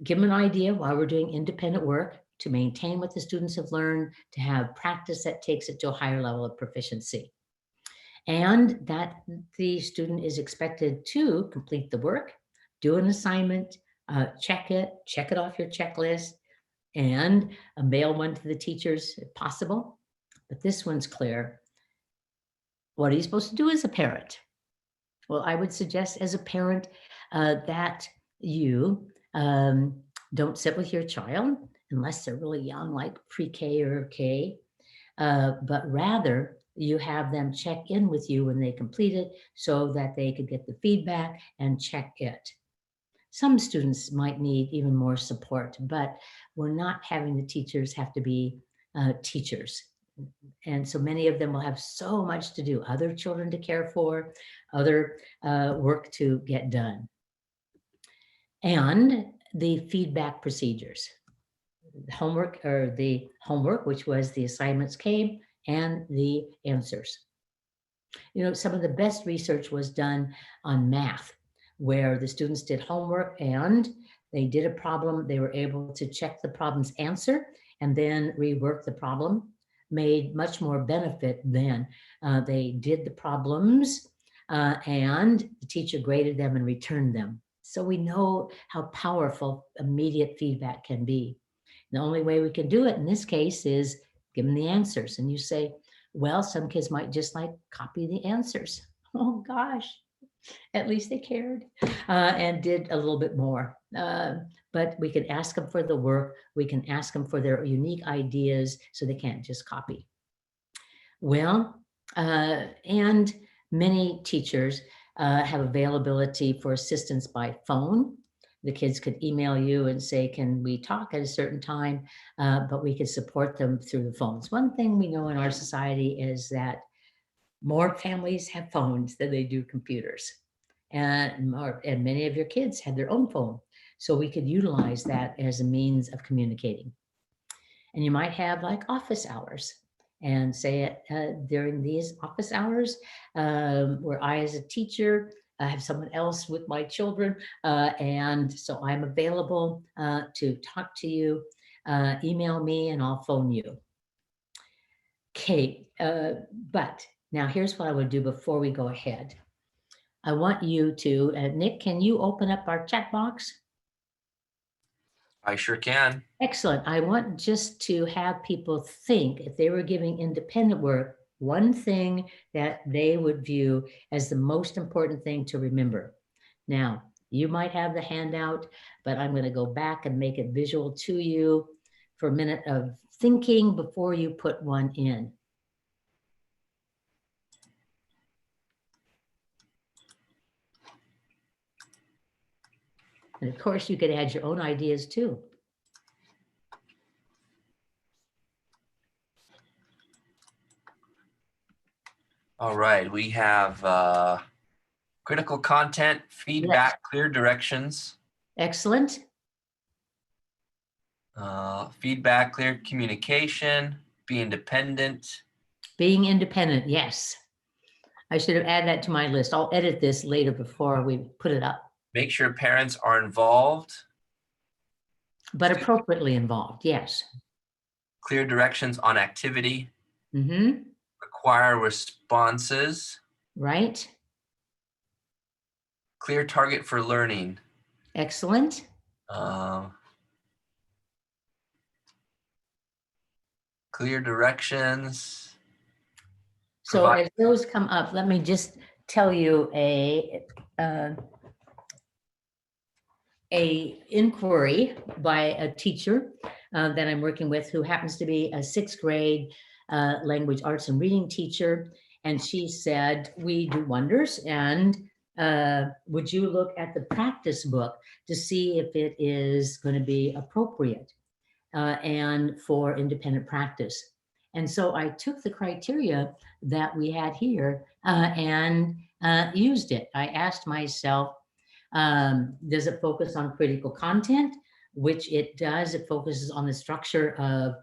Speaker 2: Give them an idea while we're doing independent work to maintain what the students have learned, to have practice that takes it to a higher level of proficiency. And that the student is expected to complete the work, do an assignment, check it off your checklist, and mail one to the teachers if possible. But this one's clear. What are you supposed to do as a parent? Well, I would suggest as a parent that you don't sit with your child unless they're really young, like pre-K or K, but rather you have them check in with you when they complete it so that they could get the feedback and check it. Some students might need even more support, but we're not having the teachers have to be teachers. And so many of them will have so much to do, other children to care for, other work to get done. And the feedback procedures. The homework, which was the assignments came, and the answers. You know, some of the best research was done on math. where the students did homework and they did a problem. They were able to check the problem's answer and then rework the problem. Made much more benefit than they did the problems and the teacher graded them and returned them. So we know how powerful immediate feedback can be. The only way we can do it in this case is give them the answers. And you say, well, some kids might just like copy the answers. Oh gosh, at least they cared and did a little bit more. But we can ask them for the work. We can ask them for their unique ideas so they can't just copy. Well, and many teachers have availability for assistance by phone. The kids could email you and say, can we talk at a certain time? But we could support them through the phones. One thing we know in our society is that more families have phones than they do computers. And many of your kids have their own phone. So we could utilize that as a means of communicating. And you might have like office hours and say it during these office hours where I, as a teacher, have someone else with my children. And so I'm available to talk to you. Email me and I'll phone you. Okay, but now here's what I would do before we go ahead. I want you to, Nick, can you open up our chat box?
Speaker 1: I sure can.
Speaker 2: Excellent. I want just to have people think, if they were giving independent work, one thing that they would view as the most important thing to remember. Now, you might have the handout, but I'm going to go back and make it visual to you for a minute of thinking before you put one in. And of course, you could add your own ideas too.
Speaker 1: All right, we have critical content, feedback,
Speaker 2: Yes.
Speaker 1: clear directions.
Speaker 2: Excellent.
Speaker 1: Feedback, clear communication, be independent.
Speaker 2: Being independent, yes. I should have added that to my list. I'll edit this later before we put it up.
Speaker 1: Make sure parents are involved.
Speaker 2: But appropriately involved, yes.
Speaker 1: Clear directions on activity.
Speaker 2: Mm-hmm.
Speaker 1: Require responses.
Speaker 2: Right.
Speaker 1: Clear target for learning.
Speaker 2: Excellent.
Speaker 1: Clear directions.
Speaker 2: So as those come up, let me just tell you a inquiry by a teacher that I'm working with who happens to be a 6th grade language arts and reading teacher. And she said, we do wonders. And would you look at the practice book to see if it is going to be appropriate and for independent practice? And so I took the criteria that we had here and used it. I asked myself, does it focus on critical content? Which it does. It focuses on the structure of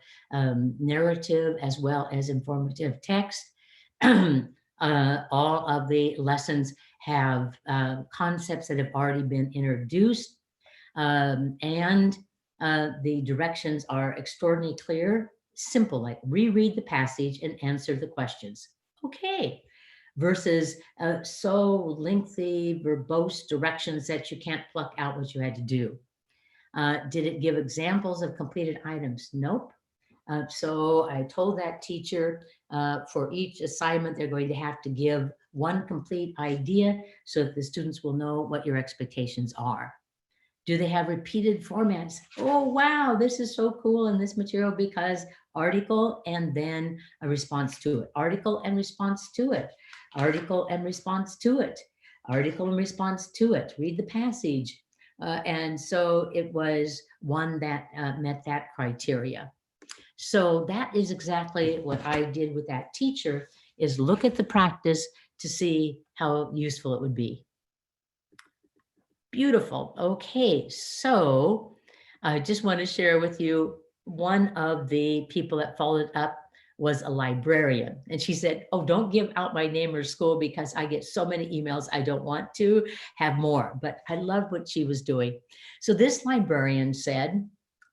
Speaker 2: narrative as well as informative text. All of the lessons have concepts that have already been introduced, and the directions are extraordinarily clear, simple, like reread the passage and answer the questions. Okay. Versus so lengthy, verbose directions that you can't pluck out what you had to do. Did it give examples of completed items? Nope. So I told that teacher for each assignment, they're going to have to give one complete idea so that the students will know what your expectations are. Do they have repeated formats? Oh, wow, this is so cool in this material because article and then a response to it, article and response to it, article and response to it, article and response to it, read the passage. And so it was one that met that criteria. So that is exactly what I did with that teacher, is look at the practice to see how useful it would be. Beautiful. Okay, so I just want to share with you one of the people that followed up was a librarian. And she said, oh, don't give out my name or school because I get so many emails. I don't want to have more, but I loved what she was doing. So this librarian said,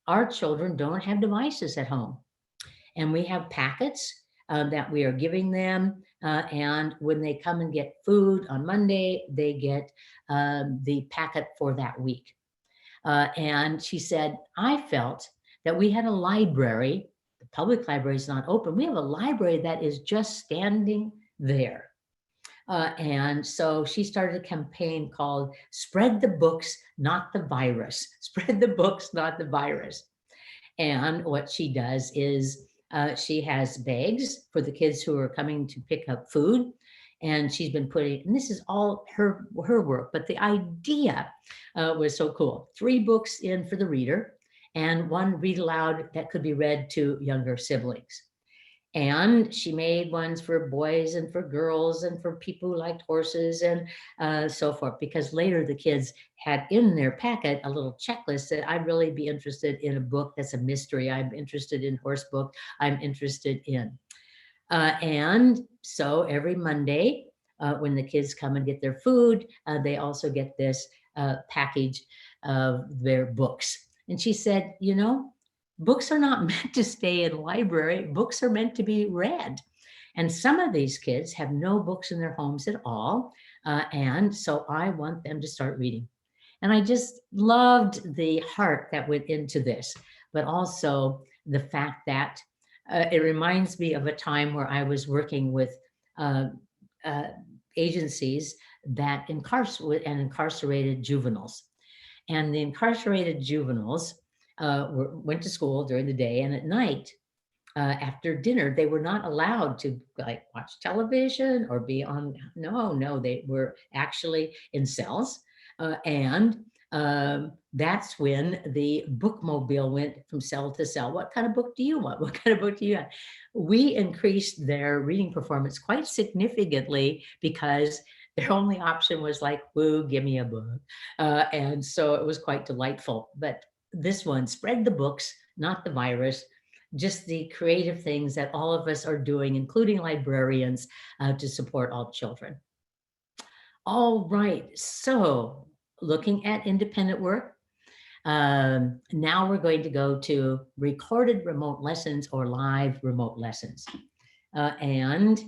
Speaker 2: our children don't have devices at home. And we have packets that we are giving them. And when they come and get food on Monday, they get the packet for that week. And she said, I felt that we had a library. The public library is not open. We have a library that is just standing there. And so she started a campaign called Spread the Books, Not the Virus. Spread the books, not the virus. And what she does is she has bags for the kids who are coming to pick up food. And she's been putting, and this is all her work, but the idea was so cool. 3 books in for the reader and 1 read aloud that could be read to younger siblings. And she made ones for boys and for girls and for people who liked horses and so forth, because later the kids had in their packet a little checklist that I'd really be interested in a book that's a mystery. I'm interested in horse book. I'm interested in. And so every Monday, when the kids come and get their food, they also get this package of their books. And she said, you know, books are not meant to stay in library. Books are meant to be read. And some of these kids have no books in their homes at all. And so I want them to start reading. And I just loved the heart that went into this, but also the fact that it reminds me of a time where I was working with uh, uh, agencies that incarcerated juveniles. And the incarcerated juveniles went to school during the day, and at night, after dinner, they were not allowed to like watch television or be on. No, they were actually in cells, and that's when the bookmobile went from cell to cell. What kind of book do you want? What kind of book do you want? We increased their reading performance quite significantly because their only option was like, woo, give me a book. And so it was quite delightful. But this one, spread the books, not the virus, just the creative things that all of us are doing, including librarians, to support all children. All right, so looking at independent work, now we're going to go to recorded remote lessons or live remote lessons. And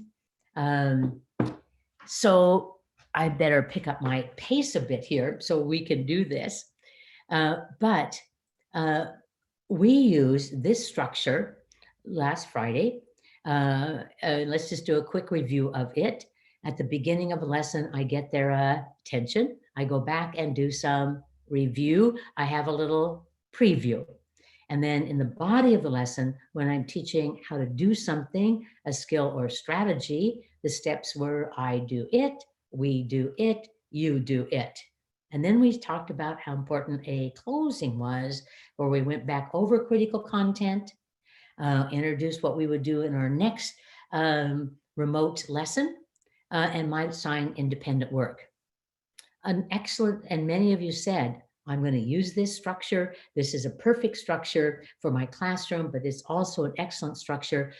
Speaker 2: so I better pick up my pace a bit here so we can do this. But we used this structure last Friday. Let's just do a quick review of it. At the beginning of a lesson, I get their attention. I go back and do some review. I have a little preview. And then in the body of the lesson, when I'm teaching how to do something, a skill or strategy, the steps were I do it, we do it, you do it. And then we talked about how important a closing was, where we went back over critical content, introduced what we would do in our next remote lesson, and might assign independent work. An excellent, and many of you said, I'm going to use this structure. This is a perfect structure for my classroom, but it's also an excellent structure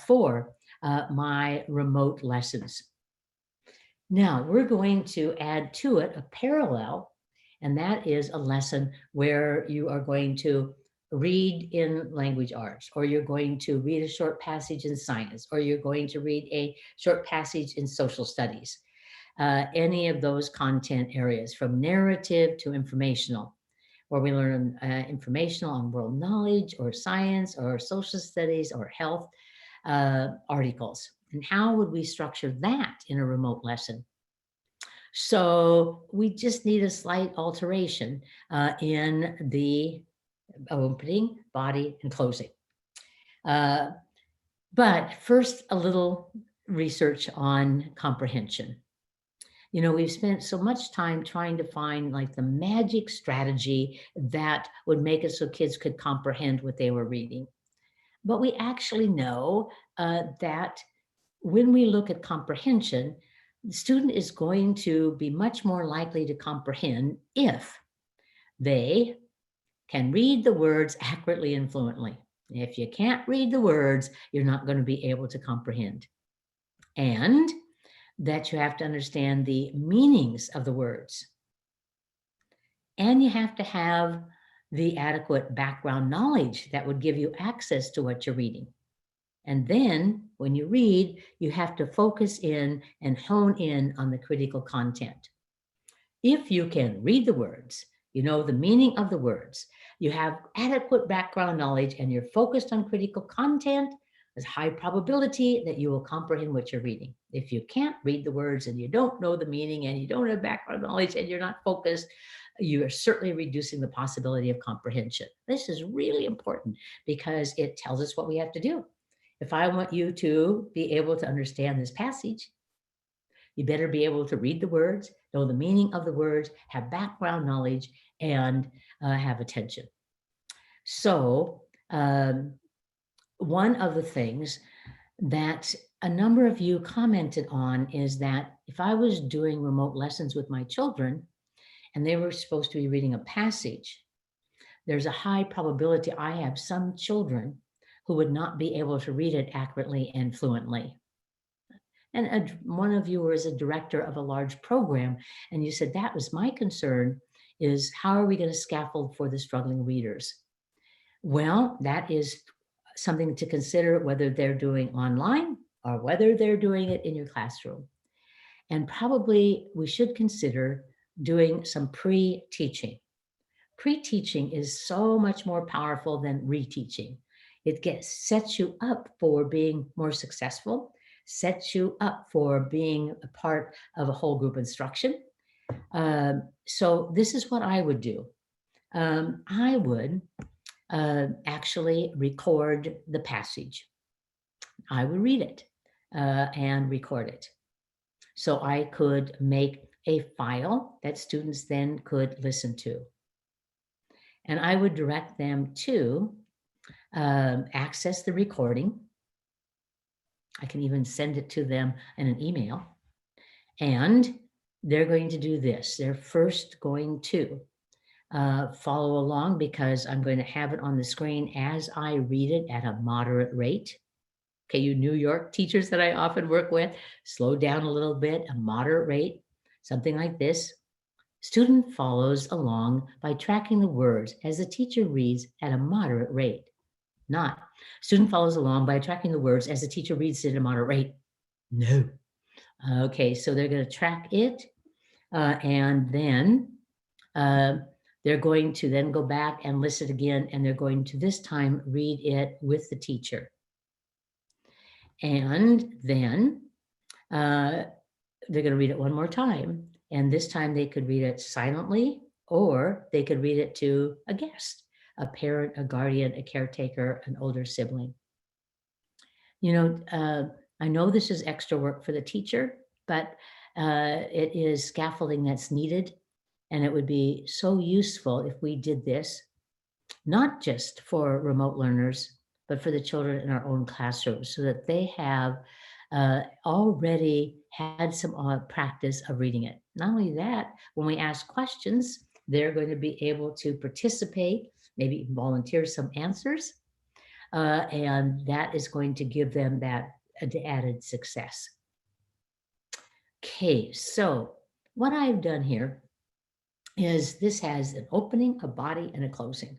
Speaker 2: for my remote lessons. Now we're going to add to it a parallel, and that is a lesson where you are going to read in language arts, or you're going to read a short passage in science, or you're going to read a short passage in social studies. Any of those content areas, from narrative to informational, where we learn informational on world knowledge or science or social studies or health articles. And how would we structure that in a remote lesson? So we just need a slight alteration in the opening, body, and closing. But first, a little research on comprehension. You know, we've spent so much time trying to find like the magic strategy that would make it so kids could comprehend what they were reading. But we actually know that when we look at comprehension, the student is going to be much more likely to comprehend if they can read the words accurately and fluently. If you can't read the words, you're not going to be able to comprehend. And that you have to understand the meanings of the words. And you have to have the adequate background knowledge that would give you access to what you're reading. And then when you read, you have to focus in and hone in on the critical content. If you can read the words, you know the meaning of the words, you have adequate background knowledge, and you're focused on critical content, there's high probability that you will comprehend what you're reading. If you can't read the words and you don't know the meaning and you don't have background knowledge and you're not focused, you are certainly reducing the possibility of comprehension. This is really important because it tells us what we have to do. If I want you to be able to understand this passage, you better be able to read the words, know the meaning of the words, have background knowledge, and have attention. So, one of the things that a number of you commented on is that if I was doing remote lessons with my children and they were supposed to be reading a passage, there's a high probability I have some children who would not be able to read it accurately and fluently. And one of you was a director of a large program, and you said that was my concern, is how are we going to scaffold for the struggling readers? Well, that is something to consider whether they're doing online or whether they're doing it in your classroom. And probably we should consider doing some pre-teaching. Pre-teaching is so much more powerful than reteaching. It sets you up for being more successful, sets you up for being a part of a whole group instruction. So this is what I would do. I would actually record the passage. I would read it and record it. So I could make a file that students then could listen to. And I would direct them to access the recording. I can even send it to them in an email. And they're going to do this. They're first going to follow along because I'm going to have it on the screen as I read it at a moderate rate. Okay, you New York teachers that I often work with, slow down a little bit, a moderate rate, something like this. Student follows along by tracking the words as the teacher reads at a moderate rate. Not, student follows along by tracking the words as the teacher reads it at a moderate rate. No. Okay, so they're going to track it, and then they're going to then go back and listen again, and they're going to this time read it with the teacher. And then they're going to read it one more time. And this time they could read it silently, or they could read it to a guest, a parent, a guardian, a caretaker, an older sibling. You know, I know this is extra work for the teacher, but it is scaffolding that's needed. And it would be so useful if we did this, not just for remote learners, but for the children in our own classrooms so that they have already had some practice of reading it. Not only that, when we ask questions, they're going to be able to participate, maybe volunteer some answers, and that is going to give them that added success. Okay, so what I've done here is this has an opening, a body, and a closing.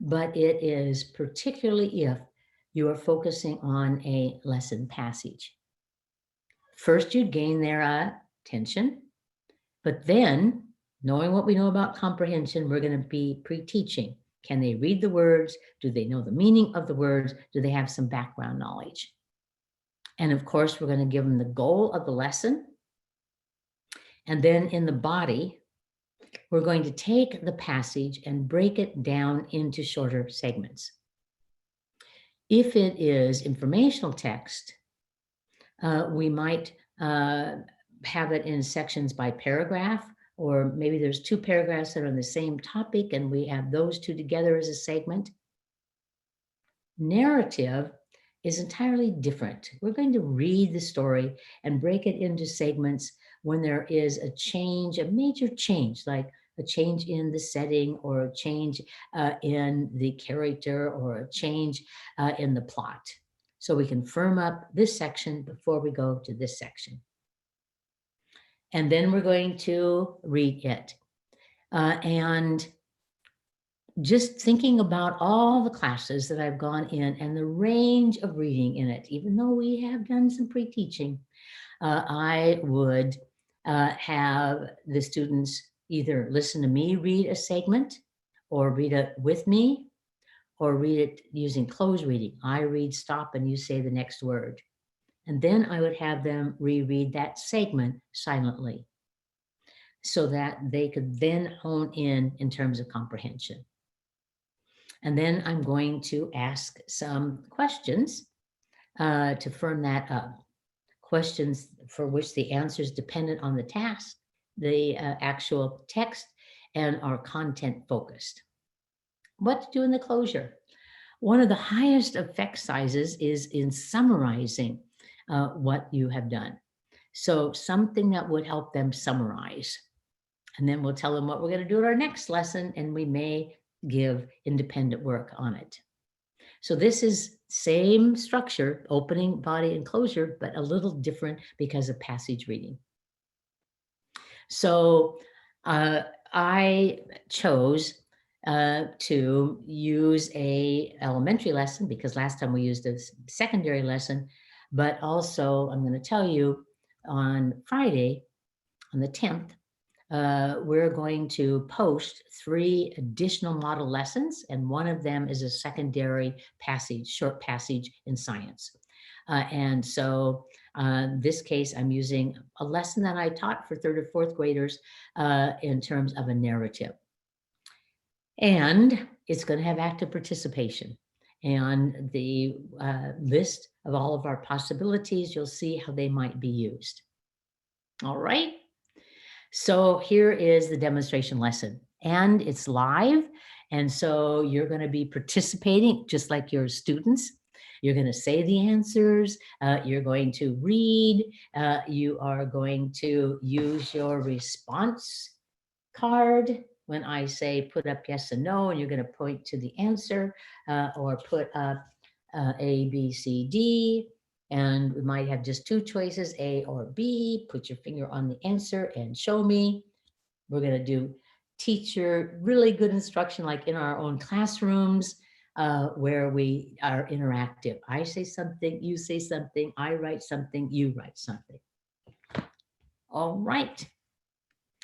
Speaker 2: But it is particularly if you are focusing on a lesson passage. First, you'd gain their attention, but then, knowing what we know about comprehension, we're going to be pre-teaching. Can they read the words? Do they know the meaning of the words? Do they have some background knowledge? And of course, we're going to give them the goal of the lesson. And then in the body, we're going to take the passage and break it down into shorter segments. If it is informational text, we might have it in sections by paragraph, or maybe there's two paragraphs that are on the same topic and we have those two together as a segment. Narrative is entirely different. We're going to read the story and break it into segments when there is a change, a major change, like a change in the setting or a change in the character or a change in the plot. So we can firm up this section before we go to this section. And then we're going to read it. And just thinking about all the classes that I've gone in and the range of reading in it, even though we have done some pre-teaching, I would have the students either listen to me read a segment or read it with me or read it using closed reading. I read, stop, and you say the next word. And then I would have them reread that segment silently so that they could then hone in terms of comprehension. And then I'm going to ask some questions to firm that up. Questions for which the answer is dependent on the task, the actual text, and are content focused. What to do in the closure? One of the highest effect sizes is in summarizing what you have done. So something that would help them summarize. And then we'll tell them what we're going to do at our next lesson, and we may give independent work on it. So this is same structure, opening, body, and closure, but a little different because of passage reading. So I chose to use a elementary lesson because last time we used a secondary lesson, but also I'm going to tell you on Friday, on the 10th, we're going to post 3 additional model lessons, and one of them is a secondary passage, short passage in science. And so this case, I'm using a lesson that I taught for 3rd or 4th graders in terms of a narrative. And it's going to have active participation. And the list of all of our possibilities, you'll see how they might be used. All right. So here is the demonstration lesson, and it's live. And so you're going to be participating just like your students. You're going to say the answers. You're going to read. You are going to use your response card when I say put up yes and no, and you're going to point to the answer or put up A, B, C, D. And we might have just 2 choices, A or B. Put your finger on the answer and show me. We're going to do teacher, really good instruction like in our own classrooms where we are interactive. I say something, you say something, I write something, you write something. All right.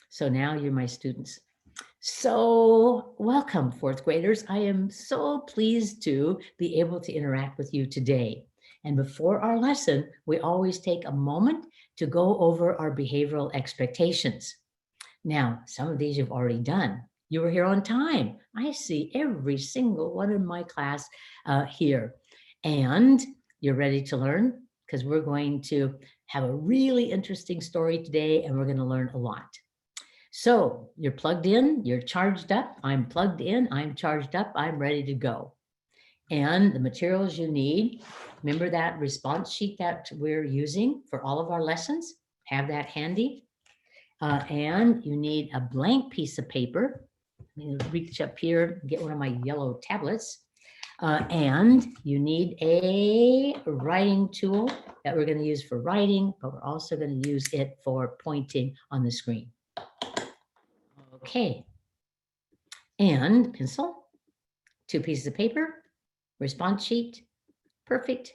Speaker 2: So now you're my students. So welcome, 4th graders. I am so pleased to be able to interact with you today. And before our lesson, we always take a moment to go over our behavioral expectations. Now, some of these you've already done. You were here on time. I see every single one in my class here. And you're ready to learn because we're going to have a really interesting story today and we're going to learn a lot. So you're plugged in, you're charged up, I'm plugged in, I'm charged up, I'm ready to go. And the materials you need, remember that response sheet that we're using for all of our lessons? Have that handy. And you need a blank piece of paper. I'm gonna reach up here, get one of my yellow tablets. And you need a writing tool that we're going to use for writing, but we're also going to use it for pointing on the screen. Okay, and pencil, 2 pieces of paper, response sheet, perfect.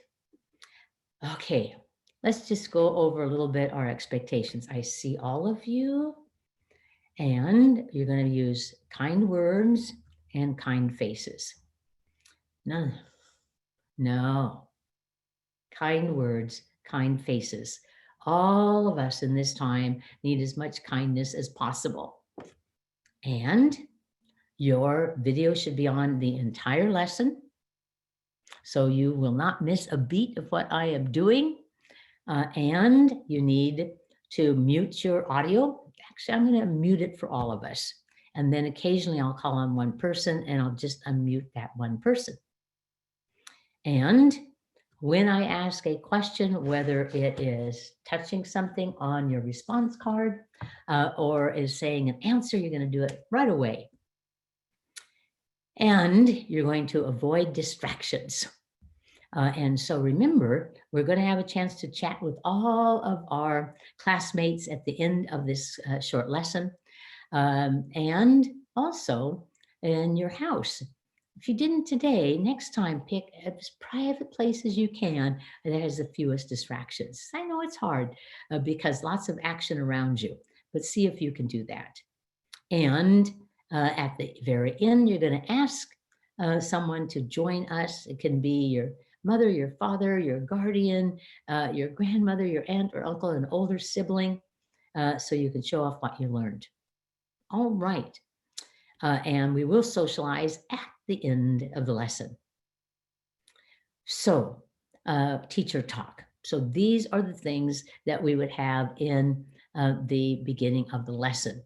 Speaker 2: Okay, let's just go over a little bit our expectations. I see all of you, and you're going to use kind words and kind faces. No, kind words, kind faces. All of us in this time need as much kindness as possible. And your video should be on the entire lesson, so you will not miss a beat of what I am doing. And you need to mute your audio. Actually, I'm going to mute it for all of us. And then occasionally I'll call on one person and I'll just unmute that one person. And When I ask a question, whether it is touching something on your response card or is saying an answer, you're going to do it right away. And you're going to avoid distractions. And so remember, we're going to have a chance to chat with all of our classmates at the end of this short lesson. And also in your house. If you didn't today, next time pick as private place as you can that has the fewest distractions. I know it's hard because lots of action around you, but see if you can do that. And at the very end, you're going to ask someone to join us. It can be your mother, your father, your guardian, your grandmother, your aunt or uncle, an older sibling, so you can show off what you learned. All right. And we will socialize at the end of the lesson. So, teacher talk. So these are the things that we would have in the beginning of the lesson.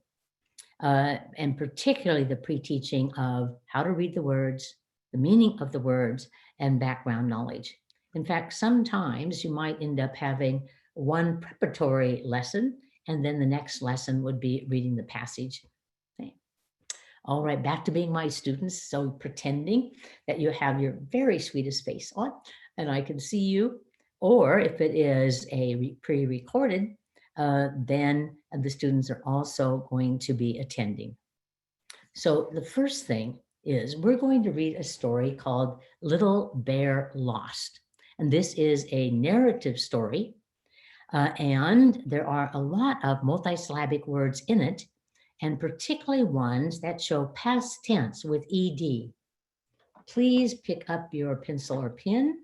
Speaker 2: And particularly the pre-teaching of how to read the words, the meaning of the words, and background knowledge. In fact, sometimes you might end up having one preparatory lesson, and then the next lesson would be reading the passage. Okay. All right, back to being my students. So pretending that you have your very sweetest face on, and I can see you. Or if it is a pre-recorded, then the students are also going to be attending. So the first thing is we're going to read a story called Little Bear Lost. And this is a narrative story. And there are a lot of multisyllabic words in it, and particularly ones that show past tense with ed. Please pick up your pencil or pen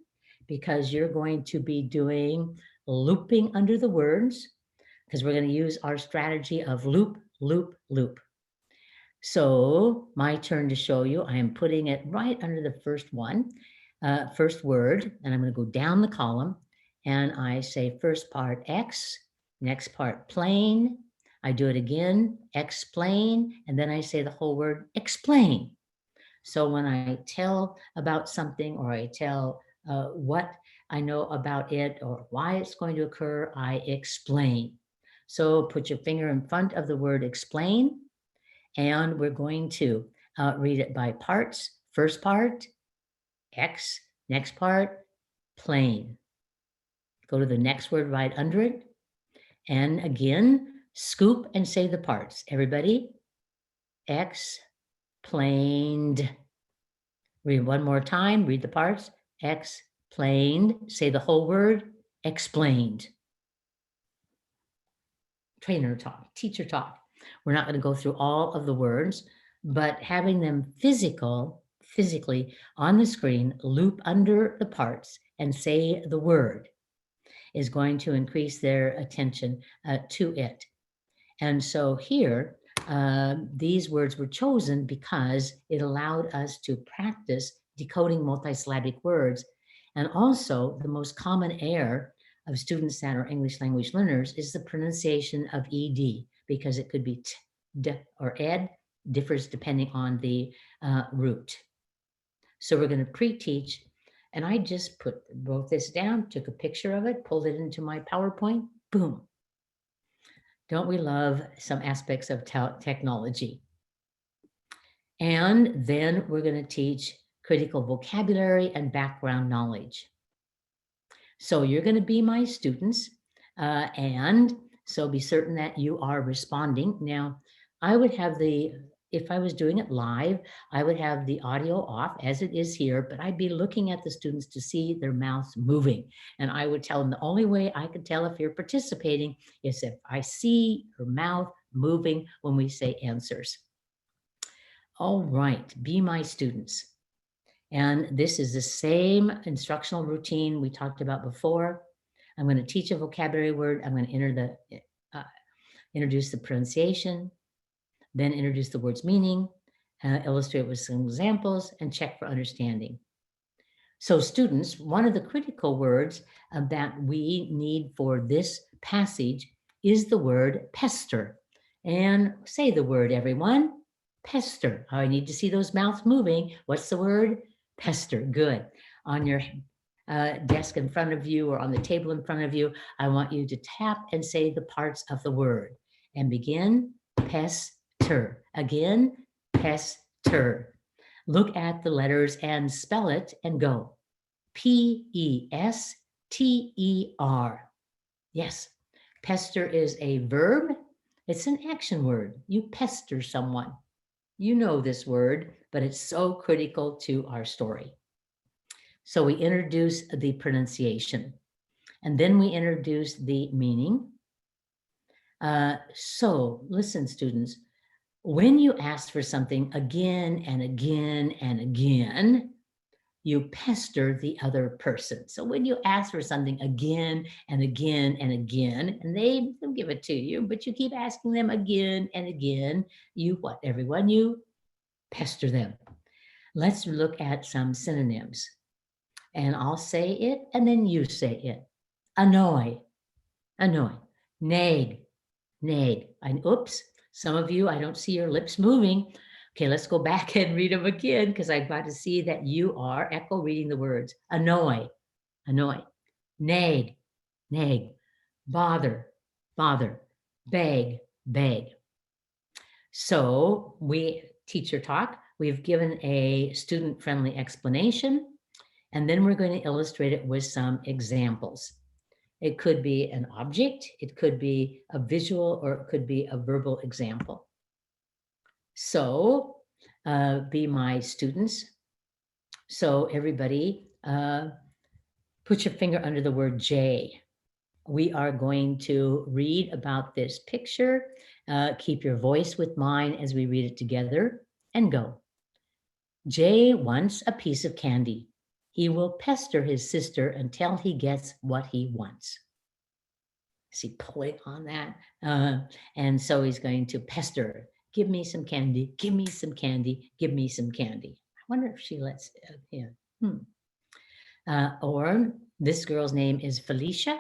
Speaker 2: because you're going to be doing looping under the words, because we're going to use our strategy of loop, loop, loop. So my turn to show you, I am putting it right under the first one, first word, and I'm going to go down the column and I say first part X, next part plane. I do it again, explain, and then I say the whole word explain. So when I tell about something or I tell what I know about it or why it's going to occur, I explain. So put your finger in front of the word explain, and we're going to read it by parts. First part, X, next part, plane. Go to the next word right under it. And again, scoop and say the parts. Everybody, explained. Read one more time, read the parts. Explained, say the whole word, explained. Trainer talk, teacher talk. We're not going to go through all of the words, but having them physically on the screen, loop under the parts and say the word is going to increase their attention to it. And so here, these words were chosen because it allowed us to practice decoding multisyllabic words. And also the most common error of students that are English language learners is the pronunciation of ED, because it could be t, d, or ed, differs depending on the root. So we're going to pre-teach, and I just wrote this down, took a picture of it, pulled it into my PowerPoint, boom. Don't we love some aspects of technology? And then we're going to teach critical vocabulary and background knowledge. So you're going to be my students, and so be certain that you are responding. Now, I would have if I was doing it live, I would have the audio off as it is here, but I'd be looking at the students to see their mouths moving. And I would tell them the only way I could tell if you're participating is if I see your mouth moving when we say answers. All right, be my students. And this is the same instructional routine we talked about before. I'm going to teach a vocabulary word. I'm going to introduce the pronunciation, then introduce the word's meaning, illustrate with some examples, and check for understanding. So students, one of the critical words that we need for this passage is the word pester. And say the word, everyone. Pester. I need to see those mouths moving. What's the word? Pester. Good. On your desk in front of you or on the table in front of you, I want you to tap and say the parts of the word and begin pester. Again, pester. Look at the letters and spell it and go. P-E-S-T-E-R. Yes, pester is a verb. It's an action word. You pester someone. You know this word, but it's so critical to our story. So we introduce the pronunciation, and then we introduce the meaning. So listen, students, when you ask for something again and again and again, you pester the other person. So when you ask for something again and again and again, and they'll give it to you, but you keep asking them again and again, you what, everyone? You pester them. Let's look at some synonyms. And I'll say it, and then you say it. Annoy, annoy. Nag, nag. Oops, some of you, I don't see your lips moving. Okay, let's go back and read them again because I've got to see that you are echo reading the words. Annoy, annoy. Nag, nag. Bother, bother. Beg, beg. So teacher talk, we've given a student-friendly explanation, and then we're going to illustrate it with some examples. It could be an object, it could be a visual, or it could be a verbal example. So be my students. So everybody, put your finger under the word J. We are going to read about this picture. Keep your voice with mine as we read it together, and go. Jay wants a piece of candy. He will pester his sister until he gets what he wants. See, pulling on that. And so he's going to pester. Give me some candy. Give me some candy. Give me some candy. I wonder if she lets him. Or this girl's name is Felicia.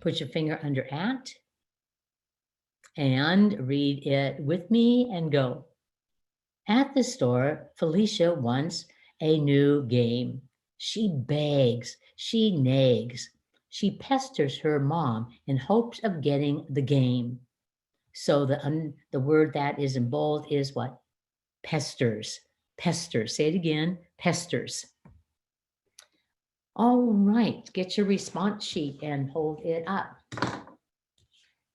Speaker 2: Put your finger under at and read it with me and go. At the store, Felicia wants a new game. She begs, she nags, she pesters her mom in hopes of getting the game. So the word that is in bold is what? Pesters. Pesters. Say it again. Pesters. All right. Get your response sheet and hold it up.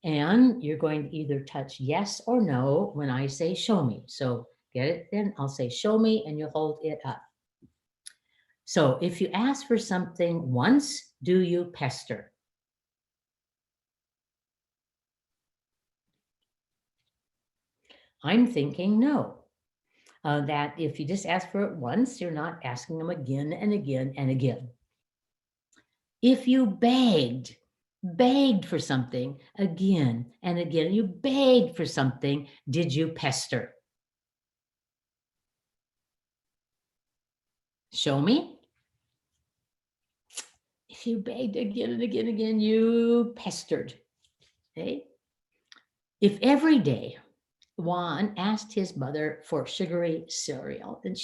Speaker 2: And you're going to either touch yes or no when I say show me. So get it? Then I'll say show me and you hold it up. So if you ask for something once, do you pester? I'm thinking no. That if you just ask for it once, you're not asking them again and again and again. If you begged for something again and again, you begged for something, did you pester? Show me. If you begged again and again and again, you pestered. Okay? If every day Juan asked his mother for sugary cereal, and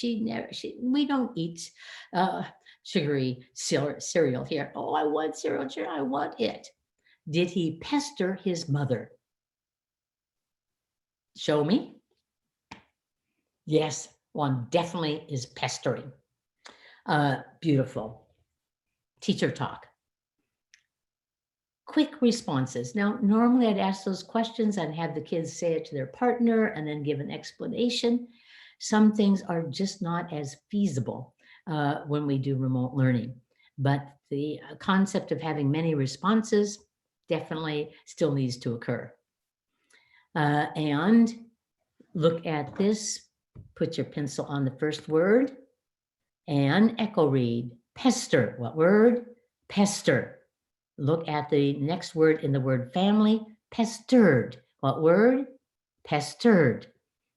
Speaker 2: we don't eat sugary cereal here. Oh, I want cereal, I want it. Did he pester his mother? Show me. Yes, Juan definitely is pestering. Beautiful. Teacher talk. Quick responses. Now, normally I'd ask those questions and have the kids say it to their partner and then give an explanation. Some things are just not as feasible when we do remote learning, but the concept of having many responses definitely still needs to occur. And look at this. Put your pencil on the first word and echo read. Pester. What word? Pester. Look at the next word in the word family, pestered. What word? Pestered.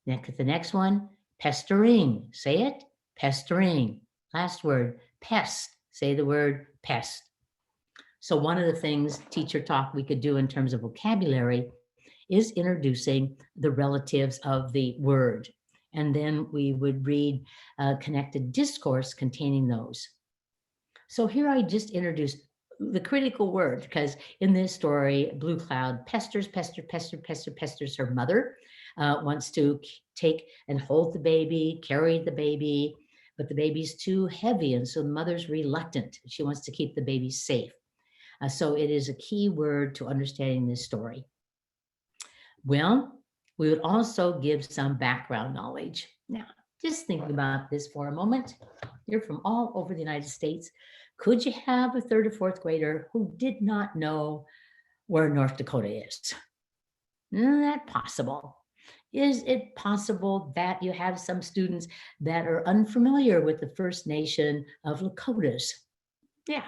Speaker 2: The next one, pestering. Say it, pestering. Last word, pest. Say the word pest. So one of the things teacher talk we could do in terms of vocabulary is introducing the relatives of the word. And then we would read connected discourse containing those. So here I just introduced the critical word, because in this story, Blue Cloud pesters her mother, wants to take and hold the baby, carry the baby, but the baby's too heavy. And so the mother's reluctant. She wants to keep the baby safe. So it is a key word to understanding this story. Well, we would also give some background knowledge. Now, just thinking about this for a moment, you're from all over the United States. Could you have a third or fourth grader who did not know where North Dakota is? Isn't that possible? Is it possible that you have some students that are unfamiliar with the First Nation of Lakotas? Yeah.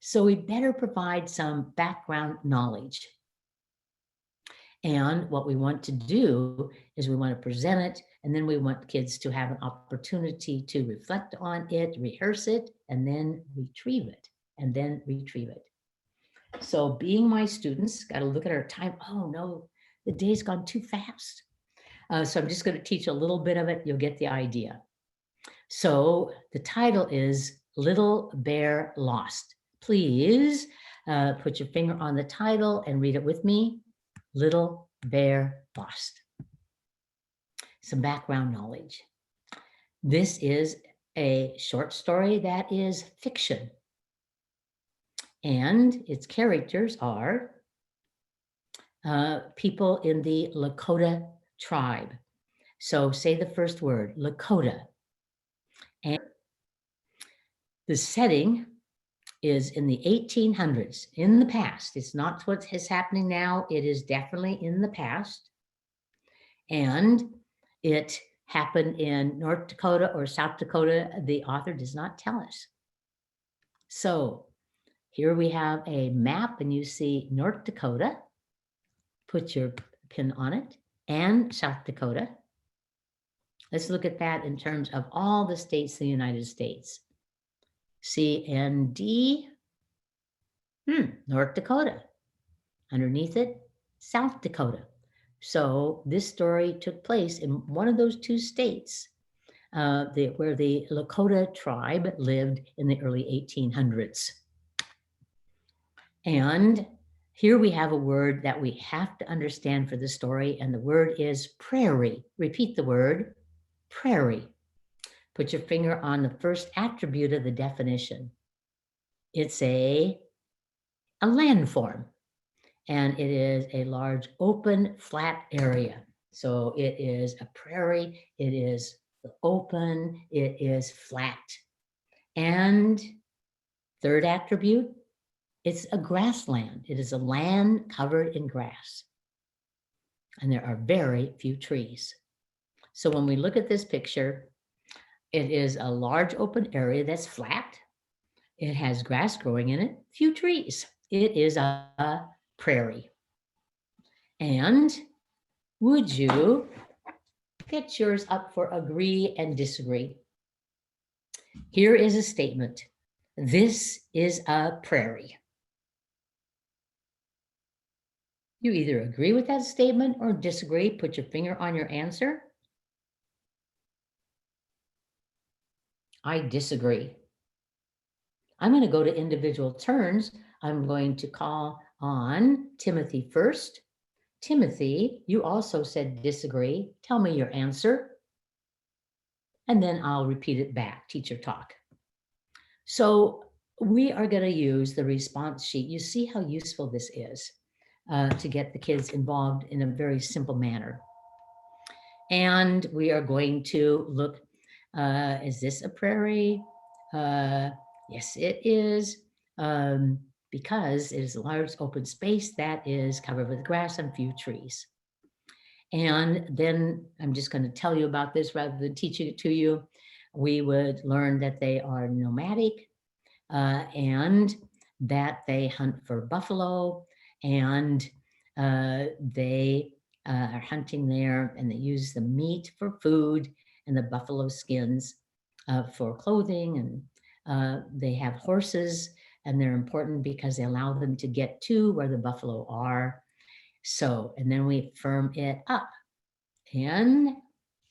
Speaker 2: So we better provide some background knowledge. And what we want to do is we want to present it, and then we want kids to have an opportunity to reflect on it, rehearse it, and then retrieve it, and then retrieve it. So being my students, got to look at our time. Oh no, the day's gone too fast. So I'm just going to teach a little bit of it. You'll get the idea. So the title is Little Bear Lost. Please put your finger on the title and read it with me. Little Bear Lost. Some background knowledge. This is a short story that is fiction. And its characters are people in the Lakota tribe. So say the first word, Lakota. And the setting is in the 1800s, in the past. It's not what is happening now. It is definitely in the past. And it happened in North Dakota or South Dakota. The author does not tell us. So here we have a map, and you see North Dakota. Put your pin on it, and South Dakota. Let's look at that in terms of all the states in the United States. C and D, North Dakota. Underneath it, South Dakota. So this story took place in one of those two states where the Lakota tribe lived in the early 1800s. And here we have a word that we have to understand for the story, and the word is prairie. Repeat the word, prairie. Put your finger on the first attribute of the definition. It's a landform, and it is a large open flat area. So it is a prairie, it is open, it is flat. And third attribute, it's a grassland. It is a land covered in grass. And there are very few trees. So when we look at this picture, it is a large open area that's flat. It has grass growing in it, few trees. It is a prairie. And would you get yours up for agree and disagree? Here is a statement. This is a prairie. You either agree with that statement or disagree. Put your finger on your answer. I disagree. I'm going to go to individual turns. I'm going to call on Timothy first. Timothy, you also said disagree. Tell me your answer. And then I'll repeat it back, teacher talk. So we are going to use the response sheet. You see how useful this is to get the kids involved in a very simple manner. And we are going to look, is this a prairie? Yes, it is, because it is a large open space that is covered with grass and few trees. And then I'm just going to tell you about this rather than teaching it to you. We would learn that they are nomadic and that they hunt for buffalo, and they are hunting there, and they use the meat for food and the buffalo skins for clothing. And they have horses, and they're important because they allow them to get to where the buffalo are. So, and then we firm it up and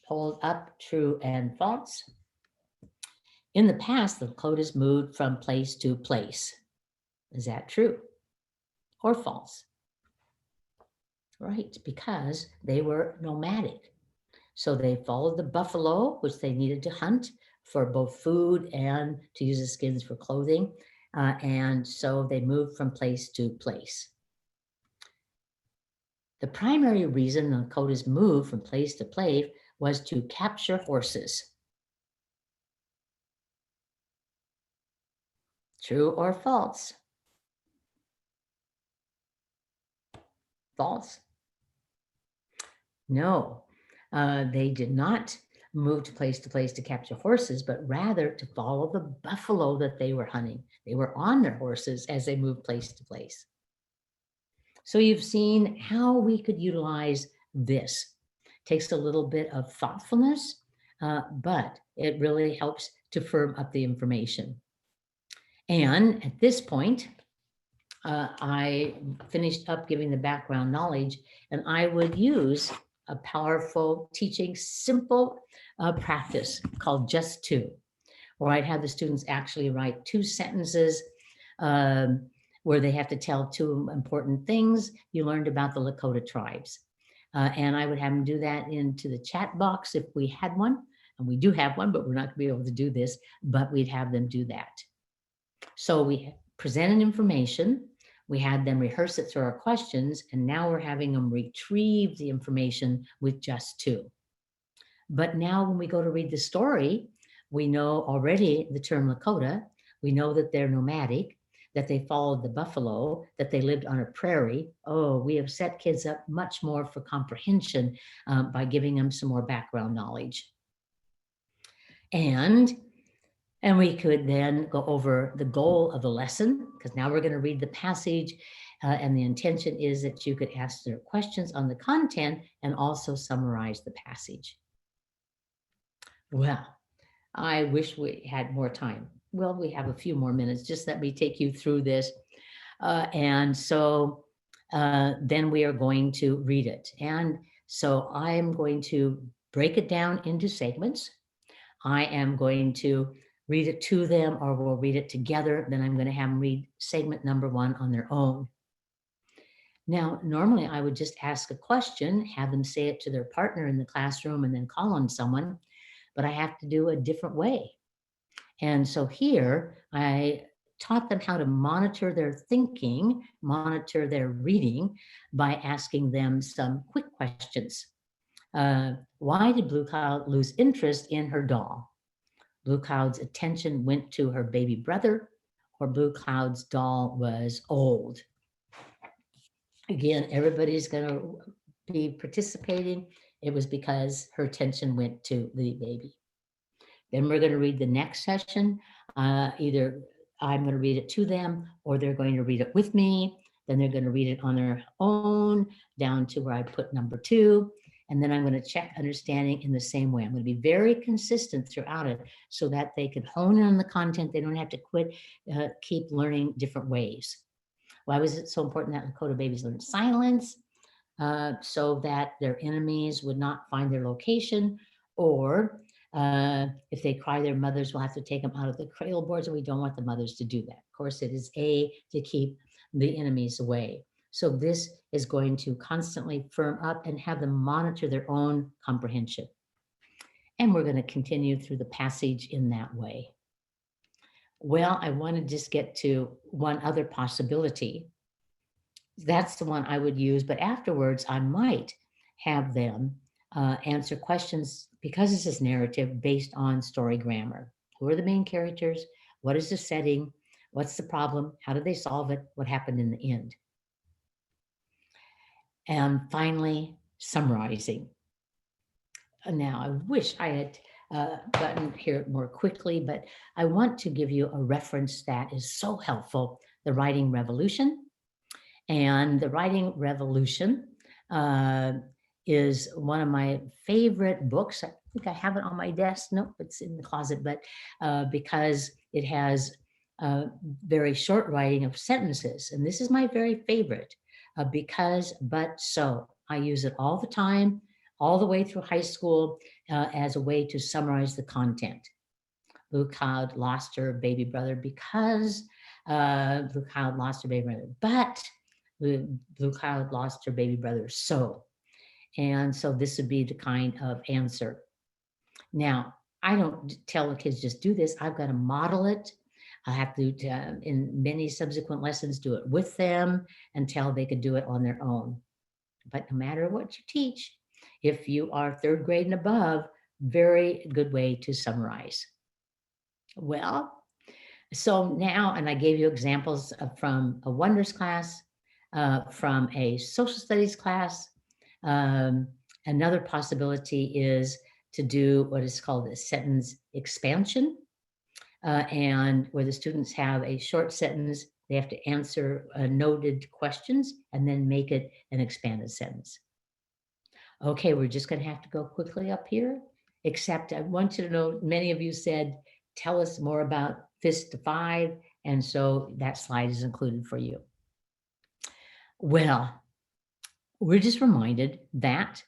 Speaker 2: hold up true and false. In the past, the Lakotas moved from place to place. Is that true or false? Right, because they were nomadic. So they followed the buffalo, which they needed to hunt for both food and to use the skins for clothing. And so they moved from place to place. The primary reason the Lakotas moved from place to place was to capture horses. True or false? False. No, they did not move to place to capture horses, but rather to follow the buffalo that they were hunting. They were on their horses as they moved place to place. So you've seen how we could utilize this. Takes a little bit of thoughtfulness, but it really helps to firm up the information. And at this point, I finished up giving the background knowledge, and I would use a powerful teaching, simple practice called Just Two, where I'd have the students actually write 2 sentences where they have to tell 2 important things you learned about the Lakota tribes. And I would have them do that into the chat box if we had one. And we do have one, but we're not going to be able to do this, but we'd have them do that. So we presented information, we had them rehearse it through our questions, and now we're having them retrieve the information with Just Two. But now when we go to read the story, we know already the term Lakota, we know that they're nomadic, that they followed the buffalo, that they lived on a prairie. Oh, we have set kids up much more for comprehension by giving them some more background knowledge. And we could then go over the goal of the lesson, because now we're going to read the passage. And the intention is that you could ask their questions on the content and also summarize the passage. Well, I wish we had more time. Well, we have a few more minutes. Just let me take you through this. And so then we are going to read it. And so I'm going to break it down into segments. I am going to read it to them, or we'll read it together. Then I'm going to have them read segment number 1 on their own. Now, normally I would just ask a question, have them say it to their partner in the classroom, and then call on someone, but I have to do a different way. And so here I taught them how to monitor their thinking, monitor their reading by asking them some quick questions. Why did Blue Cloud lose interest in her doll? Blue Cloud's attention went to her baby brother, or Blue Cloud's doll was old. Again, everybody's going to be participating. It was because her attention went to the baby. Then we're going to read the next session. Either I'm going to read it to them, or they're going to read it with me. Then they're going to read it on their own down to where I put number 2. And then I'm going to check understanding in the same way. I'm going to be very consistent throughout it so that they can hone in on the content. They don't have to quit, keep learning different ways. Why was it so important that Lakota babies learn silence? So that their enemies would not find their location, or if they cry, their mothers will have to take them out of the cradle boards, and we don't want the mothers to do that. Of course, it is to keep the enemies away. So this is going to constantly firm up and have them monitor their own comprehension. And we're going to continue through the passage in that way. Well, I want to just get to one other possibility. That's the one I would use, but afterwards I might have them answer questions, because this is narrative based on story grammar. Who are the main characters? What is the setting? What's the problem? How did they solve it? What happened in the end? And finally, summarizing. Now, I wish I had gotten here more quickly, but I want to give you a reference that is so helpful, The Writing Revolution. And The Writing Revolution is one of my favorite books. I think I have it on my desk. Nope, it's in the closet, but because it has very short writing of sentences. And this is my very favorite, because, but, so. I use it all the time, all the way through high school, as a way to summarize the content. Blue Cloud lost her baby brother because Blue Cloud lost her baby brother, but Blue Cloud lost her baby brother. So, and so this would be the kind of answer. Now, I don't tell the kids just do this. I've got to model it. I have to, in many subsequent lessons, do it with them until they could do it on their own. But no matter what you teach, if you are third grade and above, very good way to summarize. Well, so now, and I gave you examples from a wonders class, from a social studies class. Another possibility is to do what is called a sentence expansion, and where the students have a short sentence, they have to answer noted questions and then make it an expanded sentence. Okay, we're just going to have to go quickly up here, except I want you to know, many of you said, tell us more about FIST to 5, and so that slide is included for you. Well, we're just reminded that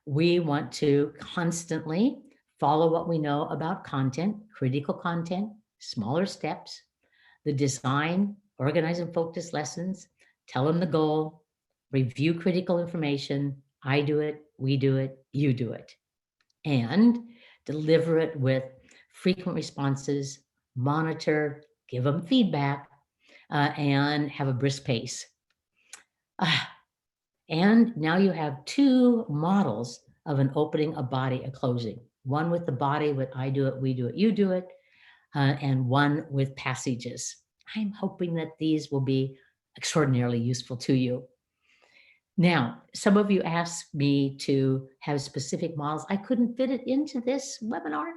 Speaker 2: we want to constantly follow what we know about content, critical content, smaller steps, the design, organize and focus lessons, tell them the goal, review critical information, I do it, we do it, you do it, and deliver it with frequent responses, monitor, give them feedback, and have a brisk pace. And now you have two models of an opening, a body, a closing. One with the body with I do it, we do it, you do it, and one with passages. I'm hoping that these will be extraordinarily useful to you. Now, some of you asked me to have specific models. I couldn't fit it into this webinar.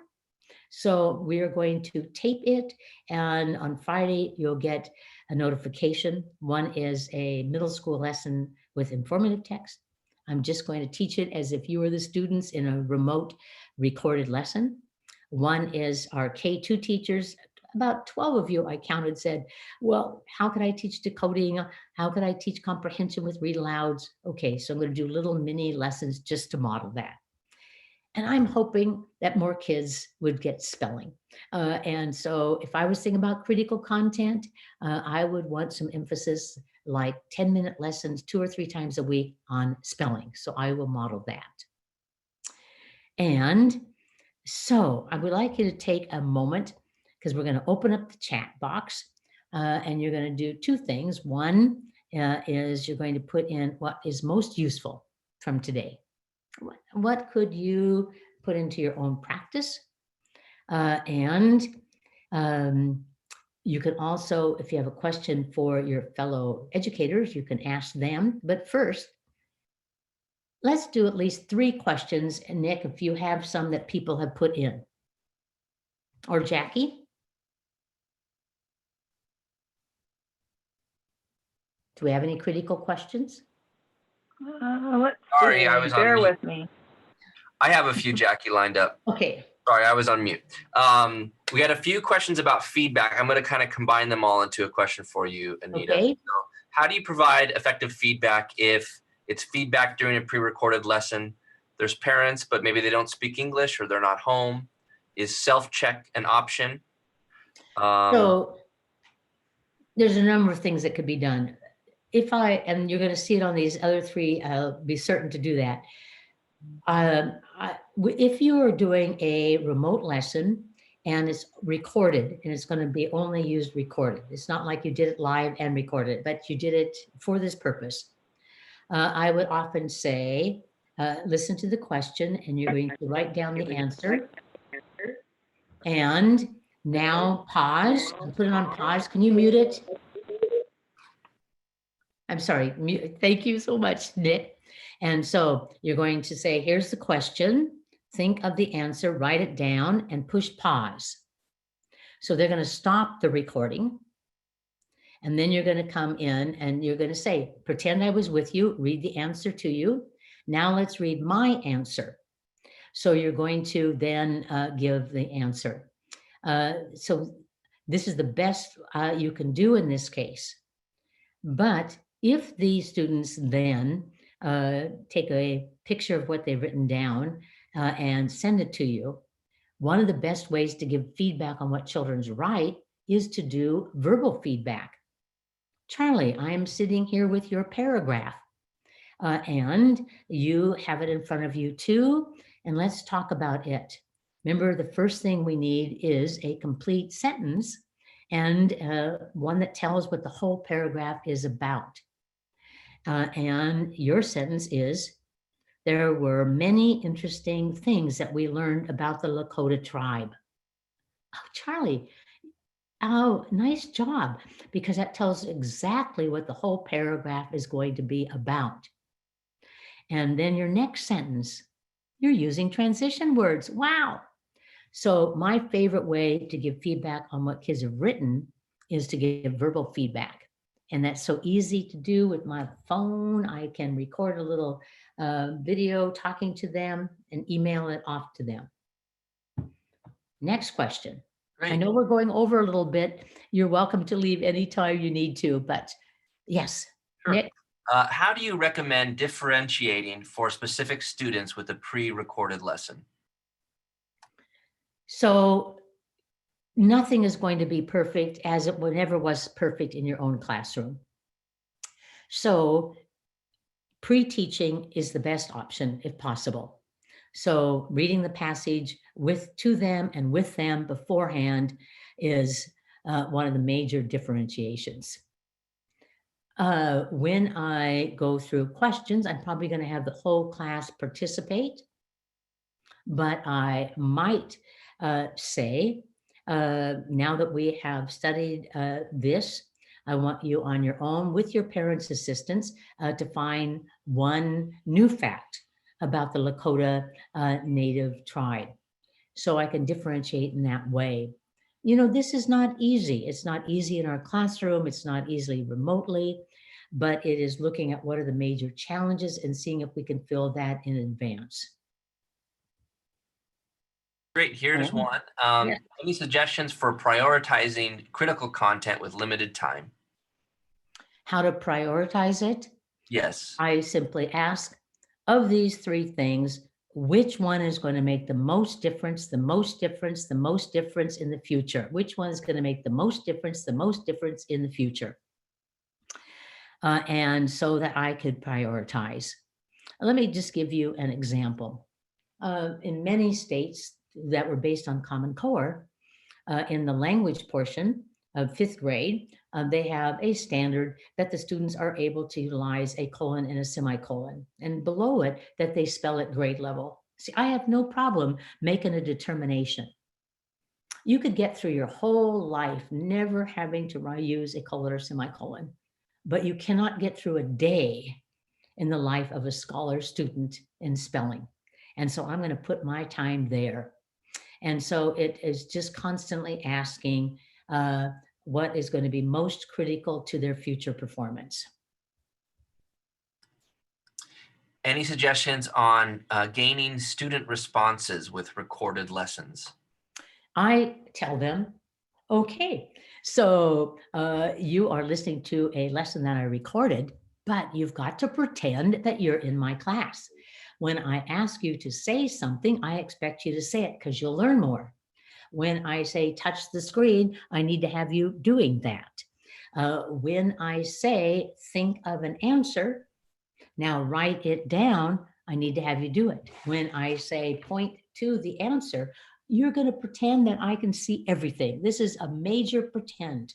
Speaker 2: So we are going to tape it, and on Friday, you'll get a notification. One is a middle school lesson with informative text. I'm just going to teach it as if you were the students in a remote recorded lesson. One is our K2 teachers. About 12 of you I counted said, well, how could I teach decoding? How could I teach comprehension with read alouds? Okay, so I'm going to do little mini lessons just to model that. And I'm hoping that more kids would get spelling. And so if I was thinking about critical content, I would want some emphasis like 10-minute lessons 2 or 3 times a week on spelling. So I will model that. And so I would like you to take a moment, because we're going to open up the chat box, and you're going to do 2 things. One is you're going to put in what is most useful from today. What could you put into your own practice? And you can also, if you have a question for your fellow educators, you can ask them. But first, let's do at least 3 questions. And Nick, if you have some that people have put in. Or Jackie? Do we have any critical questions?
Speaker 3: Let's
Speaker 1: Sorry,
Speaker 3: see.
Speaker 1: I was on
Speaker 3: Bear
Speaker 1: mute.
Speaker 3: with me.
Speaker 1: I have a few, Jackie, lined up.
Speaker 2: Okay.
Speaker 1: Sorry, I was on mute. We had a few questions about feedback. I'm going to kind of combine them all into a question for you, Anita.
Speaker 2: Okay.
Speaker 1: So, how do you provide effective feedback if it's feedback during a pre-recorded lesson? There's parents, but maybe they don't speak English or they're not home. Is self-check an option?
Speaker 2: So there's a number of things that could be done. And you're going to see it on these other 3, I'll be certain to do that. If you are doing a remote lesson and it's recorded, and it's going to be only used recorded, it's not like you did it live and recorded, but you did it for this purpose. I would often say, listen to the question, and you're going to write down the answer. And now pause, put it on pause. Can you mute it? I'm sorry, mute. Thank you so much, Nick. And so you're going to say, here's the question, think of the answer, write it down, and push pause. So they're going to stop the recording. And then you're going to come in and you're going to say, pretend I was with you, read the answer to you. Now let's read my answer. So you're going to then give the answer. So this is the best you can do in this case. But if the students then take a picture of what they've written down and send it to you, One of the best ways to give feedback on what children's write is to do verbal feedback. Charlie, I'm sitting here with your paragraph, and you have it in front of you too, and let's talk about it. Remember, the first thing we need is a complete sentence and one that tells what the whole paragraph is about. And your sentence is, there were many interesting things that we learned about the Lakota tribe. Oh, Charlie, oh, nice job, because that tells exactly what the whole paragraph is going to be about. And then your next sentence, you're using transition words. Wow. So my favorite way to give feedback on what kids have written is to give verbal feedback. And that's so easy to do with my phone. I can record a little video talking to them and email it off to them. Next question. I
Speaker 1: Great.
Speaker 2: know we're going over a little bit. You're welcome to leave anytime you need to, but yes,
Speaker 1: Sure.
Speaker 2: Nick.
Speaker 1: How do you recommend differentiating for specific students with a pre-recorded lesson?
Speaker 2: So nothing is going to be perfect as it never was perfect in your own classroom. So pre-teaching is the best option if possible. So reading the passage to them and with them beforehand is one of the major differentiations. When I go through questions, I'm probably going to have the whole class participate, but I might say, now that we have studied this, I want you on your own with your parents' assistance to find one new fact about the Lakota Native tribe. So I can differentiate in that way. You know, this is not easy. It's not easy in our classroom. It's not easily remotely, but it is looking at what are the major challenges and seeing if we can fill that in advance.
Speaker 1: Great, here's
Speaker 2: Oh,
Speaker 1: one.
Speaker 2: yeah.
Speaker 1: Any suggestions for prioritizing critical content with limited time?
Speaker 2: How to prioritize it?
Speaker 1: Yes.
Speaker 2: I simply ask, of these three things, which one is going to make the most difference, the most difference, the most difference in the future? Which one is going to make the most difference, the most difference in the future? And so that I could prioritize. Let me just give you an example. In many states that were based on Common Core, in the language portion of fifth grade, they have a standard that the students are able to utilize a colon and a semicolon, and below it that they spell at grade level. See, I have no problem making a determination. You could get through your whole life never having to use a colon or semicolon, but you cannot get through a day in the life of a scholar student in spelling. And so I'm going to put my time there. And so it is just constantly asking what is going to be most critical to their future performance.
Speaker 1: Any suggestions on gaining student responses with recorded lessons?
Speaker 2: I tell them, okay, so you are listening to a lesson that I recorded, but you've got to pretend that you're in my class. When I ask you to say something, I expect you to say it because you'll learn more. When I say touch the screen, I need to have you doing that. When I say think of an answer, now write it down, I need to have you do it. When I say point to the answer, you're going to pretend that I can see everything. This is a major pretend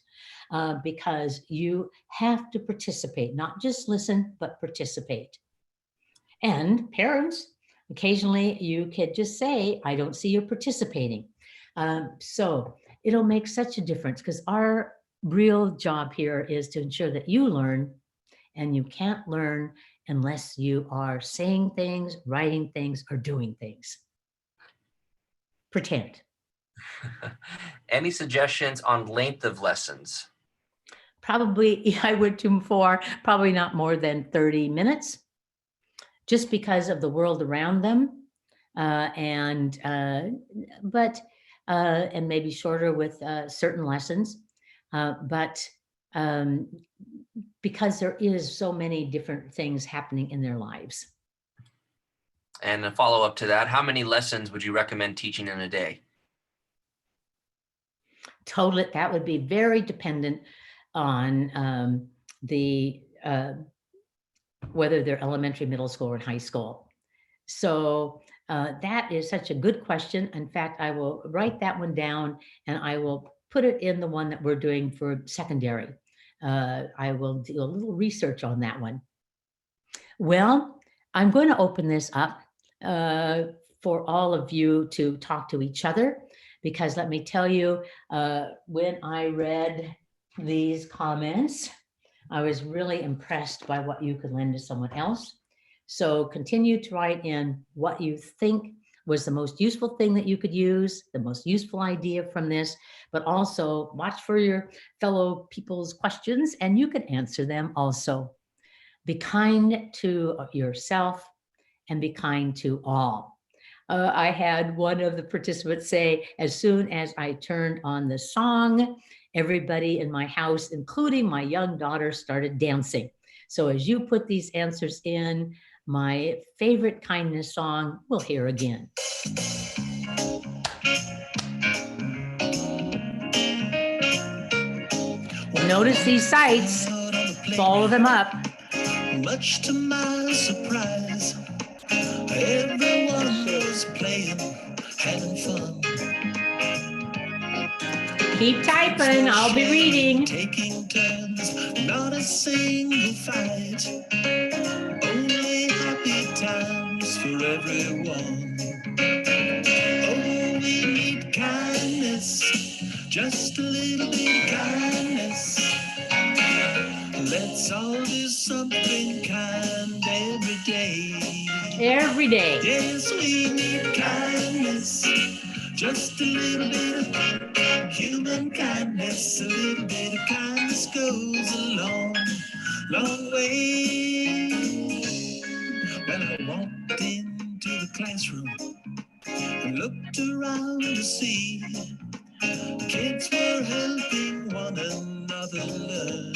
Speaker 2: because you have to participate, not just listen, but participate. And parents, occasionally you could just say, I don't see you participating. So it'll make such a difference because our real job here is to ensure that you learn, and you can't learn unless you are saying things, writing things, or doing things. Pretend.
Speaker 1: Any suggestions on length of lessons?
Speaker 2: Probably, I would tune for probably not more than 30 minutes, just because of the world around them. And maybe shorter with certain lessons. But because there is so many different things happening in their lives.
Speaker 1: And a follow-up to that, how many lessons would you recommend teaching in a day?
Speaker 2: Totally, that would be very dependent on whether they're elementary, middle school, or high school. So that is such a good question. In fact, I will write that one down and I will put it in the one that we're doing for secondary. I will do a little research on that one. Well, I'm going to open this up for all of you to talk to each other, because let me tell you, when I read these comments, I was really impressed by what you could lend to someone else. So continue to write in what you think was the most useful thing that you could use, the most useful idea from this, but also watch for your fellow people's questions and you can answer them also. Be kind to yourself and be kind to all. I had one of the participants say, as soon as I turned on the song, everybody in my house, including my young daughter, started dancing. So as you put these answers in, my favorite kindness song, we'll hear again. Notice these sites, follow them up.
Speaker 4: Much to my surprise, everyone was playing, having fun.
Speaker 2: Keep typing, I'll be reading.
Speaker 4: Taking turns, not a single fight. Only happy times for everyone. Oh, we need kindness, just a little bit of kindness. Let's all do something kind every day.
Speaker 2: Every day.
Speaker 4: Yes, we need kindness, just a little bit of human kindness. A little bit of kindness goes a long, long way. When I walked into the classroom and looked around to see kids were helping one another learn,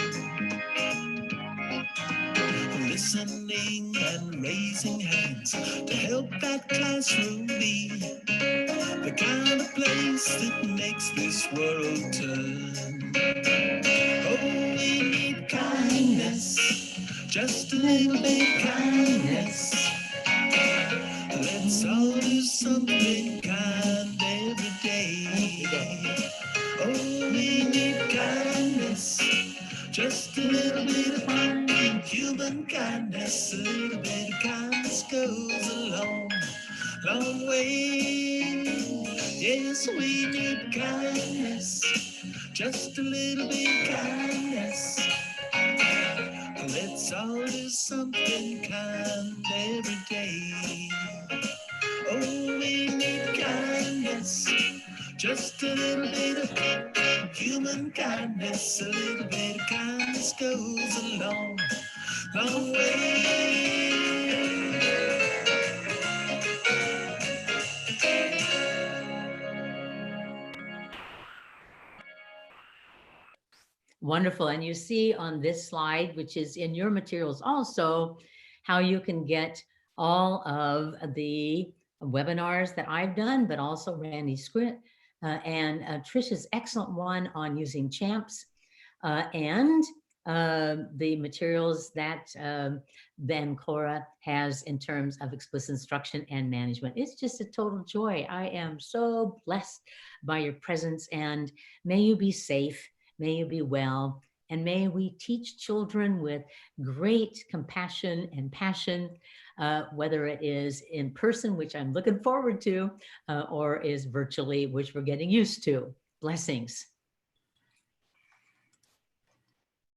Speaker 4: listening and raising hands to help that classroom be the kind of place that makes this world turn. Oh, we need kindness, just a little bit of kindness. Let's all do something kind every day. Oh, we need kindness, just a little bit of human kindness. A little bit of kindness goes a long, long way. Yes, we need kindness, just a little bit of kindness. Let's all do something kind every day. Oh, we need kindness, just a little bit of human kindness. A little bit of kindness goes a long, long way.
Speaker 2: Wonderful. And you see on this slide, which is in your materials also, how you can get all of the webinars that I've done, but also Randy's script and Trisha's excellent one on using champs and the materials that Ben Cora has in terms of explicit instruction and management. It's just a total joy. I am so blessed by your presence, and may you be safe. May you be well, and may we teach children with great compassion and passion, whether it is in person, which I'm looking forward to, or is virtually, which we're getting used to. Blessings.